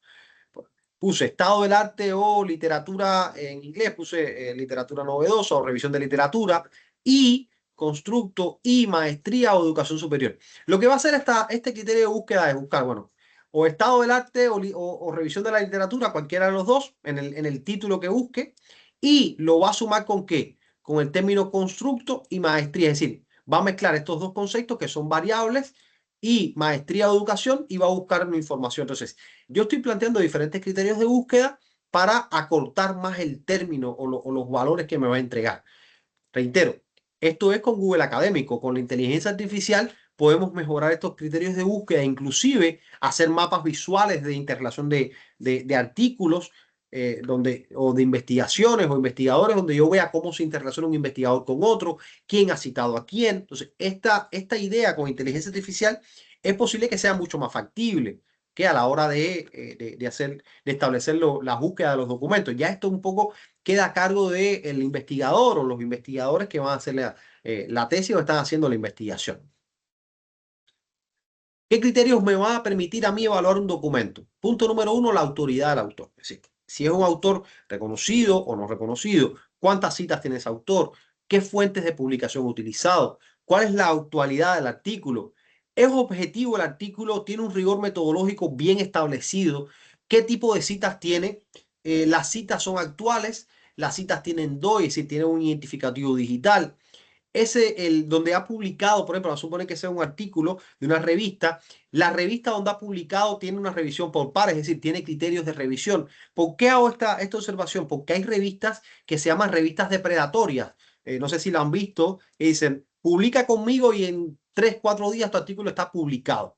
S1: Puse estado del arte o literatura en inglés, puse literatura novedosa o revisión de literatura y constructo y maestría o educación superior. Lo que va a hacer este criterio de búsqueda es buscar, bueno, o estado del arte o revisión de la literatura, cualquiera de los dos, en el título que busque, y lo va a sumar con ¿qué? Con el término constructo y maestría, es decir, va a mezclar estos dos conceptos que son variables y maestría o educación y va a buscar mi información. Entonces, yo estoy planteando diferentes criterios de búsqueda para acortar más el término o los valores que me va a entregar. Reitero, esto es con Google Académico. Con la inteligencia artificial podemos mejorar estos criterios de búsqueda, inclusive hacer mapas visuales de interrelación de artículos o de investigaciones o investigadores, donde yo vea cómo se interrelaciona un investigador con otro, quién ha citado a quién. Entonces, esta idea con inteligencia artificial es posible que sea mucho más factible que a la hora de establecer la búsqueda de los documentos. Ya esto un poco queda a cargo del investigador o los investigadores que van a hacer la tesis o están haciendo la investigación. ¿Qué criterios me van a permitir a mí evaluar un documento? Punto número 1, la autoridad del autor. Es decir, si es un autor reconocido o no reconocido, cuántas citas tiene ese autor, qué fuentes de publicación ha utilizado, cuál es la actualidad del artículo, es objetivo el artículo, tiene un rigor metodológico bien establecido, qué tipo de citas tiene, las citas son actuales, las citas tienen DOI, es decir, tienen un identificativo digital. Donde ha publicado, por ejemplo, vamos a suponer que sea un artículo de una revista, la revista donde ha publicado tiene una revisión por pares, es decir, tiene criterios de revisión. ¿Por qué hago esta observación? Porque hay revistas que se llaman revistas depredatorias. No sé si la han visto, y dicen, publica conmigo y en 3, 4 días tu artículo está publicado.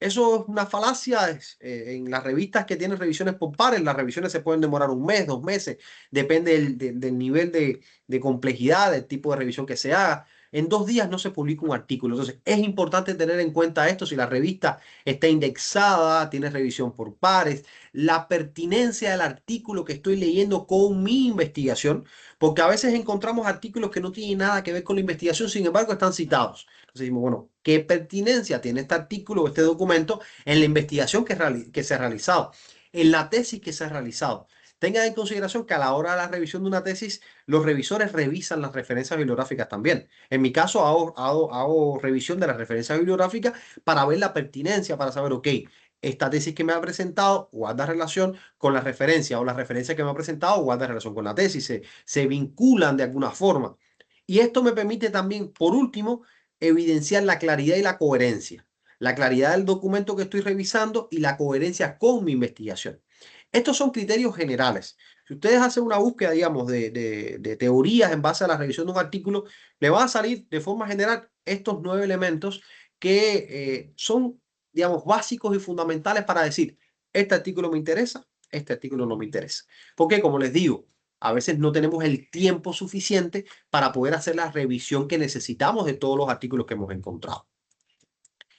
S1: Eso es una falacia. En las revistas que tienen revisiones por pares, las revisiones se pueden demorar 1 mes, 2 meses, depende del nivel de complejidad, del tipo de revisión que se haga. En 2 días no se publica un artículo. Entonces, es importante tener en cuenta esto. Si la revista está indexada, tiene revisión por pares, la pertinencia del artículo que estoy leyendo con mi investigación, porque a veces encontramos artículos que no tienen nada que ver con la investigación, sin embargo, están citados. Entonces, decimos, bueno, ¿qué pertinencia tiene este artículo o este documento en la investigación que se ha realizado, en la tesis que se ha realizado? Tengan en consideración que a la hora de la revisión de una tesis, los revisores revisan las referencias bibliográficas también. En mi caso, hago revisión de las referencias bibliográficas para ver la pertinencia, para saber, ok, esta tesis que me ha presentado guarda relación con la referencia o la referencia que me ha presentado guarda relación con la tesis, se vinculan de alguna forma. Y esto me permite también, por último, evidenciar la claridad y la coherencia. La claridad del documento que estoy revisando y la coherencia con mi investigación. Estos son criterios generales. Si ustedes hacen una búsqueda, digamos, de teorías en base a la revisión de un artículo, le van a salir de forma general estos 9 elementos que son, digamos, básicos y fundamentales para decir, este artículo me interesa, este artículo no me interesa. Porque, como les digo, a veces no tenemos el tiempo suficiente para poder hacer la revisión que necesitamos de todos los artículos que hemos encontrado.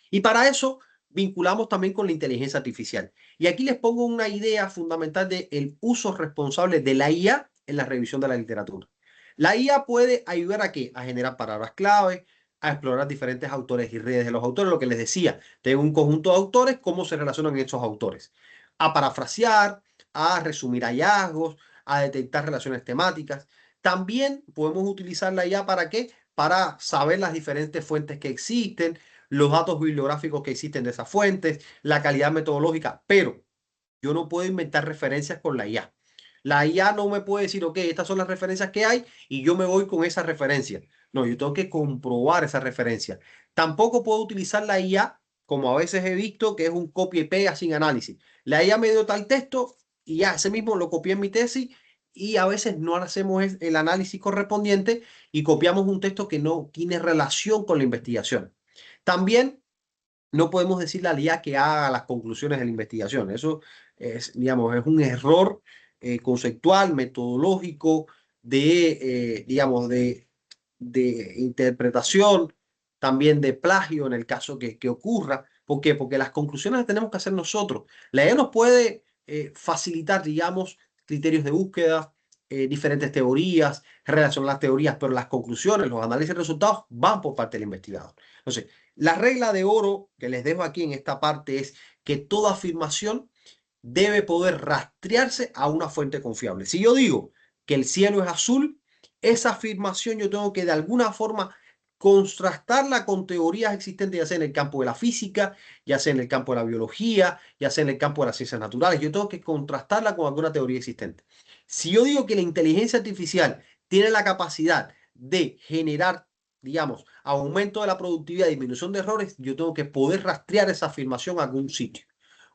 S1: Y para eso vinculamos también con la inteligencia artificial. Y aquí les pongo una idea fundamental del uso responsable de la IA en la revisión de la literatura. La IA puede ayudar a ¿qué? A generar palabras clave, a explorar diferentes autores y redes de los autores, lo que les decía, tengo un conjunto de autores, cómo se relacionan estos autores, a parafrasear, a resumir hallazgos, a detectar relaciones temáticas. También podemos utilizar la IA para ¿qué? para saber las diferentes fuentes que existen, los datos bibliográficos que existen de esas fuentes, la calidad metodológica, pero yo no puedo inventar referencias con la IA. La IA no me puede decir, ok, estas son las referencias que hay y yo me voy con esa referencia. No, yo tengo que comprobar esa referencia. Tampoco puedo utilizar la IA, como a veces he visto, que es un copia y pega sin análisis. La IA me dio tal texto y ya ese mismo lo copié en mi tesis y a veces no hacemos el análisis correspondiente y copiamos un texto que no tiene relación con la investigación. También no podemos decirle a la IA que haga las conclusiones de la investigación. Eso es, digamos, es un error conceptual, metodológico, digamos, de interpretación, también de plagio en el caso que ocurra. ¿Por qué? Porque las conclusiones las tenemos que hacer nosotros. La IA nos puede facilitar, digamos, criterios de búsqueda, diferentes teorías, relacionar las teorías, pero las conclusiones, los análisis de resultados van por parte del investigador. Entonces, la regla de oro que les dejo aquí en esta parte es que toda afirmación debe poder rastrearse a una fuente confiable. Si yo digo que el cielo es azul, esa afirmación yo tengo que de alguna forma contrastarla con teorías existentes, ya sea en el campo de la física, ya sea en el campo de la biología, ya sea en el campo de las ciencias naturales. Yo tengo que contrastarla con alguna teoría existente. Si yo digo que la inteligencia artificial tiene la capacidad de generar, digamos, aumento de la productividad, disminución de errores, yo tengo que poder rastrear esa afirmación a algún sitio,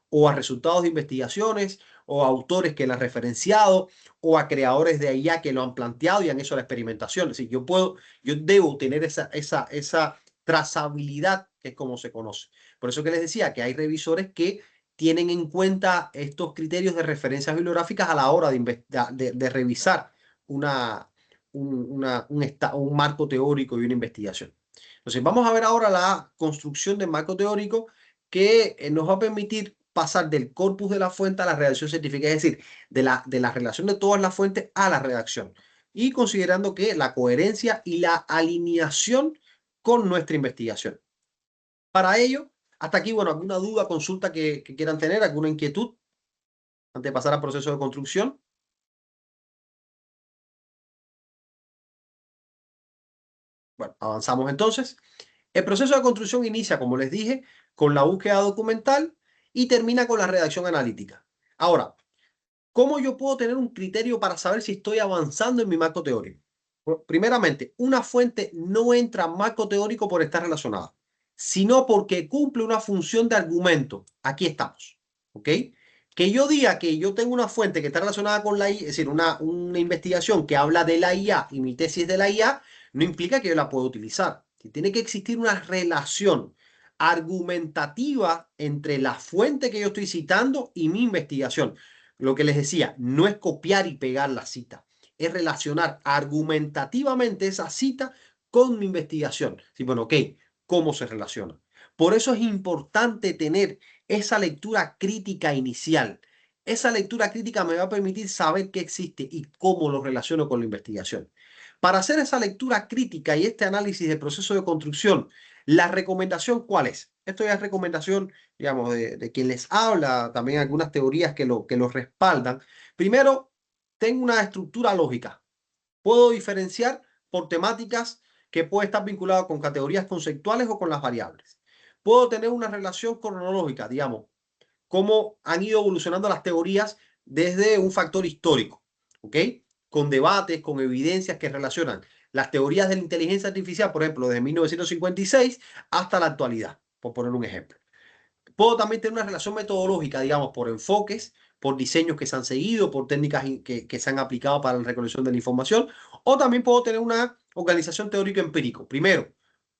S1: o a resultados de investigaciones, o a autores que la han referenciado, o a creadores de IA que lo han planteado y han hecho la experimentación. Es decir, yo debo tener esa trazabilidad, que es como se conoce. Por eso que les decía que hay revisores que tienen en cuenta estos criterios de referencias bibliográficas a la hora de revisar un marco teórico y una investigación. Entonces, vamos a ver ahora la construcción del marco teórico que nos va a permitir pasar del corpus de la fuente a la redacción científica, es decir, de la relación de todas las fuentes a la redacción. Y considerando que la coherencia y la alineación con nuestra investigación. Para ello, hasta aquí, bueno, alguna duda, consulta que quieran tener, alguna inquietud antes de pasar al proceso de construcción. Bueno, avanzamos entonces. El proceso de construcción inicia, como les dije, con la búsqueda documental y termina con la redacción analítica. Ahora, ¿cómo yo puedo tener un criterio para saber si estoy avanzando en mi marco teórico? Bueno, primeramente, una fuente no entra en marco teórico por estar relacionada, sino porque cumple una función de argumento. Aquí estamos, ¿ok? Que yo diga que yo tengo una fuente que está relacionada con la IA, es decir, una investigación que habla de la IA y mi tesis de la IA, no implica que yo la pueda utilizar. Tiene que existir una relación argumentativa entre la fuente que yo estoy citando y mi investigación. Lo que les decía, no es copiar y pegar la cita, es relacionar argumentativamente esa cita con mi investigación. Sí, bueno, ok, ¿cómo se relaciona? Por eso es importante tener esa lectura crítica inicial. Esa lectura crítica me va a permitir saber qué existe y cómo lo relaciono con la investigación. Para hacer esa lectura crítica y este análisis del proceso de construcción, la recomendación, ¿cuál es? Esto ya es recomendación, digamos, de quien les habla, también algunas teorías que lo respaldan. Primero, tengo una estructura lógica. Puedo diferenciar por temáticas que puede estar vinculado con categorías conceptuales o con las variables. Puedo tener una relación cronológica, digamos, cómo han ido evolucionando las teorías desde un factor histórico, ¿ok? Con debates, con evidencias que relacionan las teorías de la inteligencia artificial, por ejemplo, desde 1956 hasta la actualidad, por poner un ejemplo. Puedo también tener una relación metodológica, digamos, por enfoques, por diseños que se han seguido, por técnicas que se han aplicado para la recolección de la información, o también puedo tener una organización teórico-empírico. Primero,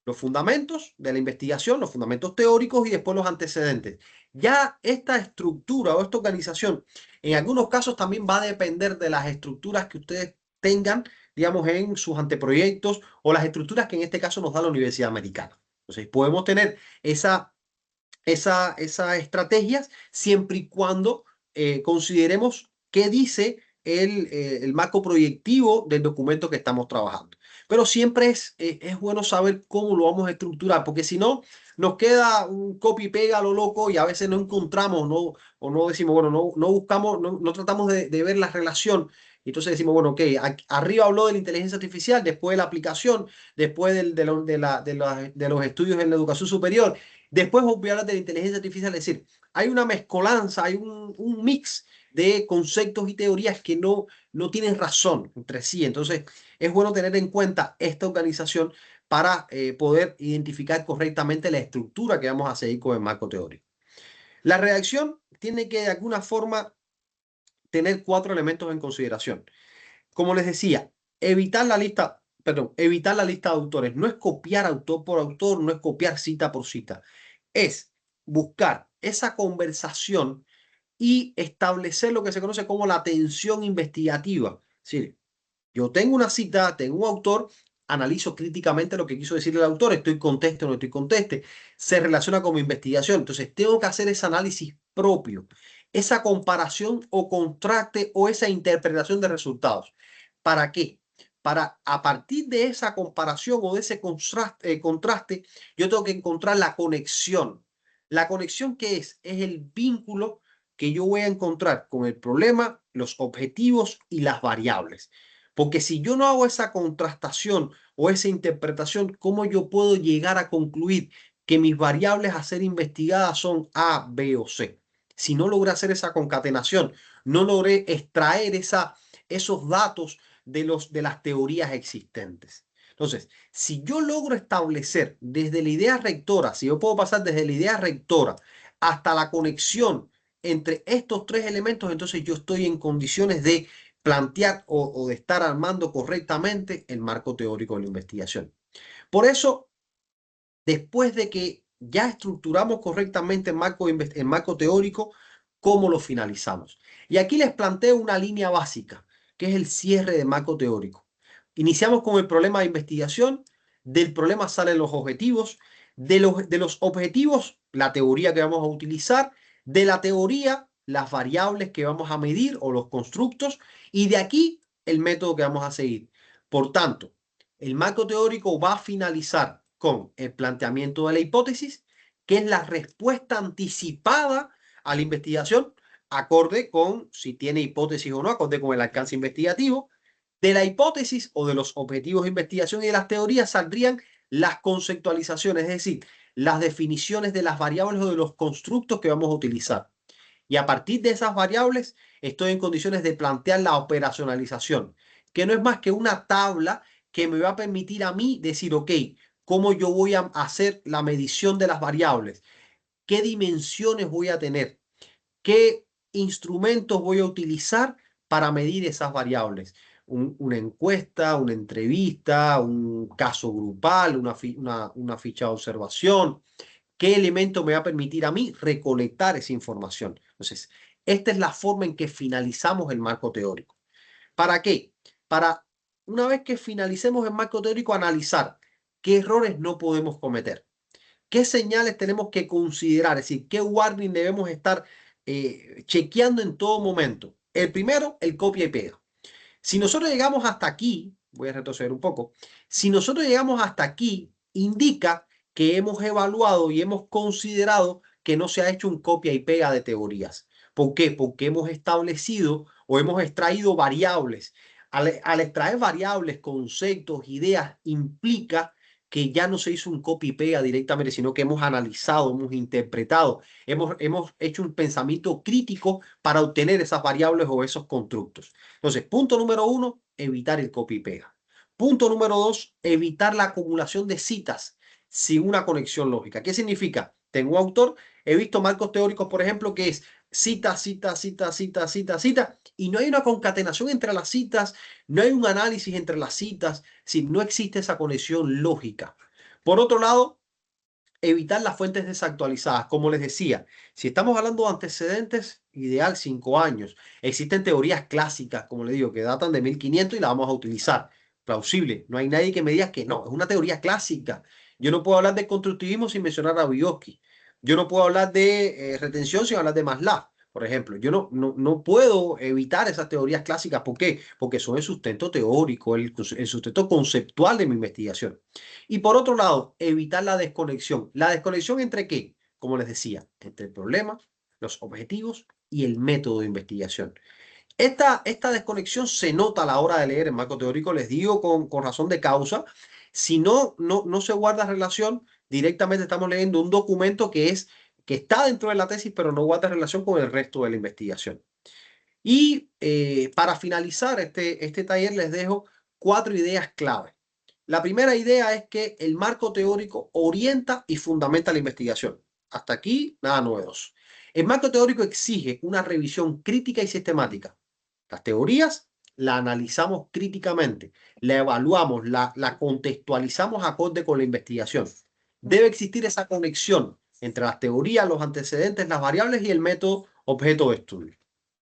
S1: los fundamentos de la investigación, los fundamentos teóricos y después los antecedentes. Ya esta estructura o esta organización, en algunos casos también va a depender de las estructuras que ustedes tengan, digamos, en sus anteproyectos o las estructuras que en este caso nos da la Universidad Americana. Entonces, podemos tener esas estrategias siempre y cuando consideremos qué dice el marco proyectivo del documento que estamos trabajando. Pero siempre es bueno saber cómo lo vamos a estructurar, porque si no, nos queda un copy y pega a lo loco y a veces no encontramos, o no decimos, bueno, no buscamos, no tratamos de ver la relación Entonces decimos, bueno, ok, arriba habló de la inteligencia artificial, después de la aplicación, después de los estudios en la educación superior, después voy a hablar de la inteligencia artificial. Es decir, hay una mezcolanza, hay un mix de conceptos y teorías que no tienen razón entre sí. Entonces, es bueno tener en cuenta esta organización para poder identificar correctamente la estructura que vamos a seguir con el marco teórico. La redacción tiene que de alguna forma tener 4 elementos en consideración. Como les decía, evitar la lista de autores. No es copiar autor por autor, no es copiar cita por cita. Es buscar esa conversación y establecer lo que se conoce como la tensión investigativa. Sí, yo tengo una cita, tengo un autor, analizo críticamente lo que quiso decir el autor, estoy conteste o no estoy conteste, se relaciona con mi investigación. Entonces tengo que hacer ese análisis propio, esa comparación o contraste o esa interpretación de resultados. ¿Para qué? Para a partir de esa comparación o de ese contraste, yo tengo que encontrar la conexión. ¿La conexión qué es? Es el vínculo que yo voy a encontrar con el problema, los objetivos y las variables. Porque si yo no hago esa contrastación o esa interpretación, ¿cómo yo puedo llegar a concluir que mis variables a ser investigadas son A, B o C? Si no logré hacer esa concatenación, no logré extraer esos datos de las teorías existentes. Entonces, si yo logro establecer desde la idea rectora, si yo puedo pasar desde la idea rectora hasta la conexión entre estos 3 elementos, entonces yo estoy en condiciones de plantear o de estar armando correctamente el marco teórico de la investigación. Por eso, después de que ya estructuramos correctamente el marco teórico, ¿cómo lo finalizamos? Y aquí les planteo una línea básica, que es el cierre de marco teórico. Iniciamos con el problema de investigación, del problema salen los objetivos, de los objetivos, la teoría que vamos a utilizar, de la teoría, las variables que vamos a medir o los constructos, y de aquí el método que vamos a seguir. Por tanto, el marco teórico va a finalizar con el planteamiento de la hipótesis, que es la respuesta anticipada a la investigación, acorde con si tiene hipótesis o no, acorde con el alcance investigativo. De la hipótesis o de los objetivos de investigación y de las teorías saldrían las conceptualizaciones, es decir, las definiciones de las variables o de los constructos que vamos a utilizar. Y a partir de esas variables estoy en condiciones de plantear la operacionalización, que no es más que una tabla que me va a permitir a mí decir, ok, ¿cómo yo voy a hacer la medición de las variables? ¿Qué dimensiones voy a tener? ¿Qué instrumentos voy a utilizar para medir esas variables? Una encuesta, una entrevista, un caso grupal, una ficha de observación. ¿Qué elemento me va a permitir a mí recolectar esa información? Entonces, esta es la forma en que finalizamos el marco teórico. ¿Para qué? Para, una vez que finalicemos el marco teórico, analizar qué errores no podemos cometer, qué señales tenemos que considerar, es decir, qué warning debemos estar chequeando en todo momento. El primero, el copia y pega. Si nosotros llegamos hasta aquí, voy a retroceder un poco, si nosotros llegamos hasta aquí, indica que hemos evaluado y hemos considerado que no se ha hecho un copia y pega de teorías. ¿Por qué? Porque hemos establecido o hemos extraído variables. Al extraer variables, conceptos, ideas, implica que ya no se hizo un copia y pega directamente, sino que hemos analizado, hemos interpretado, hemos hecho un pensamiento crítico para obtener esas variables o esos constructos. Entonces, punto número 1, evitar el copia y pega. Punto número 2, evitar la acumulación de citas sin una conexión lógica. ¿Qué significa? Tengo un autor, he visto marcos teóricos, por ejemplo, que es cita, cita, cita, cita, cita, cita, y no hay una concatenación entre las citas, no hay un análisis entre las citas, si no existe esa conexión lógica. Por otro lado, evitar las fuentes desactualizadas. Como les decía, si estamos hablando de antecedentes, ideal 5 años. Existen teorías clásicas, como les digo, que datan de 1500 y la vamos a utilizar. Plausible. No hay nadie que me diga que no, es una teoría clásica. Yo no puedo hablar de constructivismo sin mencionar a Vygotsky. Yo no puedo hablar de retención sin hablar de Maslow. Por ejemplo, yo no puedo evitar esas teorías clásicas. ¿Por qué? Porque son el sustento teórico, el sustento conceptual de mi investigación. Y por otro lado, evitar la desconexión. ¿La desconexión entre qué? Como les decía, entre el problema, los objetivos y el método de investigación. Esta desconexión se nota a la hora de leer el marco teórico, les digo con razón de causa. Si no se guarda relación, directamente estamos leyendo un documento que está dentro de la tesis, pero no guarda relación con el resto de la investigación. Y para finalizar este taller les dejo 4 ideas clave. La primera idea es que el marco teórico orienta y fundamenta la investigación. Hasta aquí, nada nuevos. El marco teórico exige una revisión crítica y sistemática. Las teorías la analizamos críticamente, la evaluamos, la contextualizamos acorde con la investigación. Debe existir esa conexión entre las teorías, los antecedentes, las variables y el método objeto de estudio.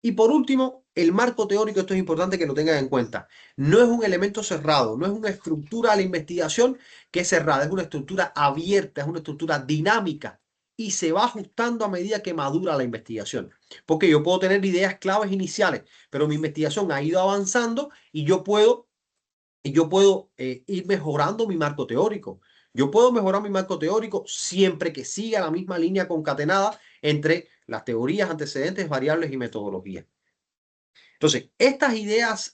S1: Y por último, el marco teórico, esto es importante que lo tengan en cuenta, no es un elemento cerrado, no es una estructura a la investigación que es cerrada, es una estructura abierta, es una estructura dinámica y se va ajustando a medida que madura la investigación. Porque yo puedo tener ideas claves iniciales, pero mi investigación ha ido avanzando y yo puedo ir mejorando mi marco teórico. Yo puedo mejorar mi marco teórico siempre que siga la misma línea concatenada entre las teorías, antecedentes, variables y metodología. Entonces, estas ideas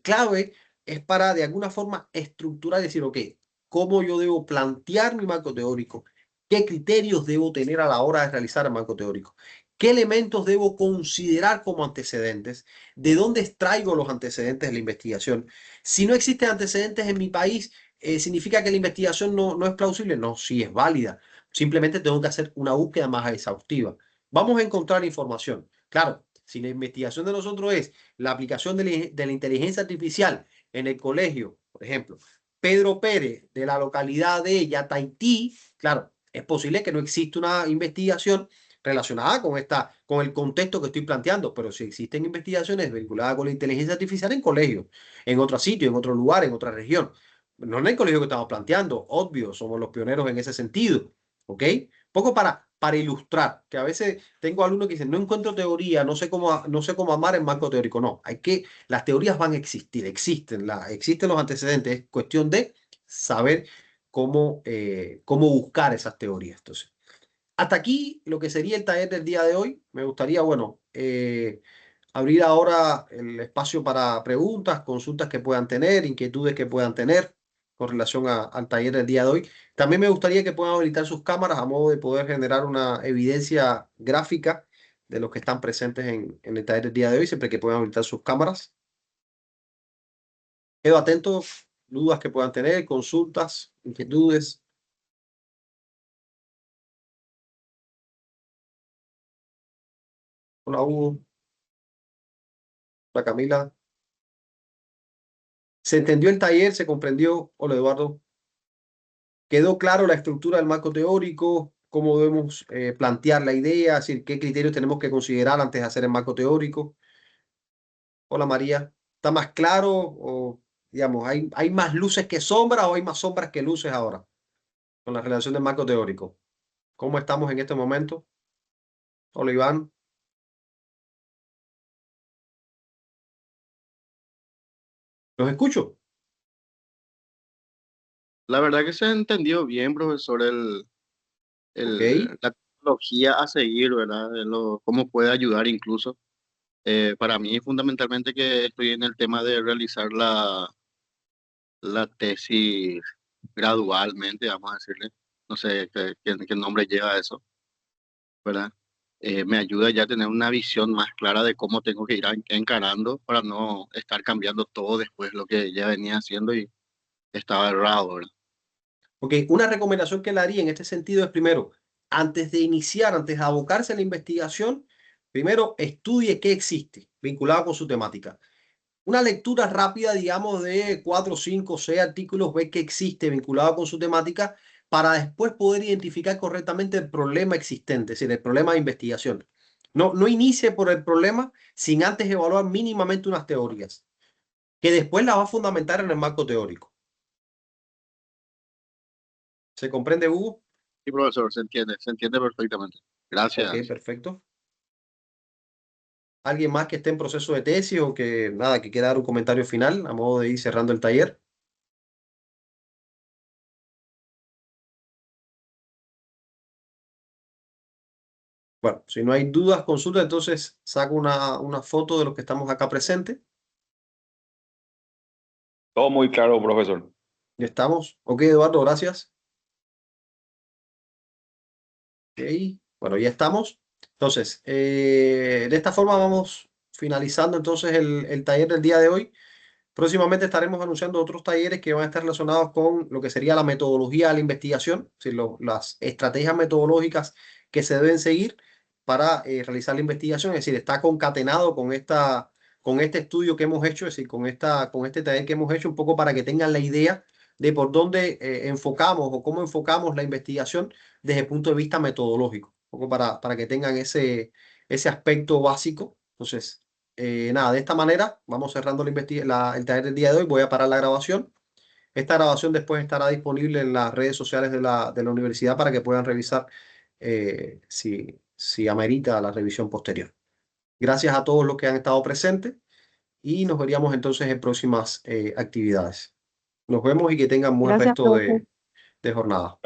S1: clave es para de alguna forma estructurar y decir, ok, ¿cómo yo debo plantear mi marco teórico? ¿Qué criterios debo tener a la hora de realizar el marco teórico? ¿Qué elementos debo considerar como antecedentes? ¿De dónde extraigo los antecedentes de la investigación? Si no existen antecedentes en mi país, ¿significa que la investigación no es plausible? No, sí es válida. Simplemente tengo que hacer una búsqueda más exhaustiva. Vamos a encontrar información. Claro, si la investigación de nosotros es la aplicación de la inteligencia artificial en el colegio, por ejemplo, Pedro Pérez de la localidad de Yataití, claro, es posible que no exista una investigación relacionada con el contexto que estoy planteando, pero si existen investigaciones vinculadas con la inteligencia artificial en colegios, en otro sitio, en otro lugar, en otra región, no en el colegio que estamos planteando, obvio, somos los pioneros en ese sentido, ¿ok? Poco para ilustrar, que a veces tengo alumnos que dicen, no encuentro teoría, no sé cómo amar en marco teórico. No, las teorías van a existir, existen los antecedentes, es cuestión de saber cómo buscar esas teorías. Entonces, hasta aquí lo que sería el taller del día de hoy. Me gustaría, bueno, abrir ahora el espacio para preguntas, consultas que puedan tener, inquietudes que puedan tener con relación al taller del día de hoy. También me gustaría que puedan habilitar sus cámaras a modo de poder generar una evidencia gráfica de los que están presentes en el taller del día de hoy, siempre que puedan habilitar sus cámaras. Quedo atento, dudas que puedan tener, consultas, inquietudes. Hola Hugo, hola Camila. ¿Se entendió el taller? ¿Se comprendió? Hola Eduardo. ¿Quedó claro la estructura del marco teórico? ¿Cómo debemos plantear la idea? Es decir, ¿qué criterios tenemos que considerar antes de hacer el marco teórico? Hola María. ¿Está más claro o, digamos, hay más luces que sombras o hay más sombras que luces ahora con la relación del marco teórico? ¿Cómo estamos en este momento? Hola Iván. ¿Los escucho?
S4: La verdad que se entendió bien, profesor,
S1: Ok.
S4: la tecnología a seguir, ¿verdad? Cómo puede ayudar incluso. Para mí, fundamentalmente, que estoy en el tema de realizar la tesis gradualmente, vamos a decirle. No sé qué nombre lleva eso, ¿verdad? Me ayuda ya a tener una visión más clara de cómo tengo que ir encarando para no estar cambiando todo después lo que ya venía haciendo y estaba errado, ¿verdad?
S1: Ok, una recomendación que le haría en este sentido es primero, antes de abocarse a la investigación, primero estudie qué existe vinculado con su temática. Una lectura rápida, digamos, de 4, 5, 6 artículos, ve qué existe vinculado con su temática para después poder identificar correctamente el problema existente, es decir, el problema de investigación. No inicie por el problema sin antes evaluar mínimamente unas teorías, que después las va a fundamentar en el marco teórico. ¿Se comprende, Hugo?
S4: Sí, profesor, se entiende perfectamente.
S1: Ok,
S4: Gracias.
S1: perfecto. ¿Alguien más que esté en proceso de tesis o que nada, que quiera dar un comentario final a modo de ir cerrando el taller? Bueno. Bueno, si no hay dudas, consulta, entonces saco una foto de los que estamos acá presentes.
S5: Todo muy claro, profesor.
S1: Ya estamos. Ok, Eduardo, gracias. Ok, bueno, ya estamos. Entonces, de esta forma vamos finalizando entonces el taller del día de hoy. Próximamente estaremos anunciando otros talleres que van a estar relacionados con lo que sería la metodología de la investigación, es decir, las estrategias metodológicas que se deben seguir para realizar la investigación. Es decir, está concatenado con este estudio que hemos hecho, es decir, con este taller que hemos hecho, un poco para que tengan la idea de por dónde enfocamos o cómo enfocamos la investigación desde el punto de vista metodológico, un poco para que tengan ese aspecto básico. Entonces, nada, de esta manera vamos cerrando el taller del día de hoy. Voy a parar la grabación. Esta grabación después estará disponible en las redes sociales de la universidad para que puedan revisar si amerita la revisión posterior. Gracias a todos los que han estado presentes y nos veríamos entonces en próximas actividades. Nos vemos y que tengan buen
S2: Gracias,
S1: resto
S2: profe.
S1: de jornada.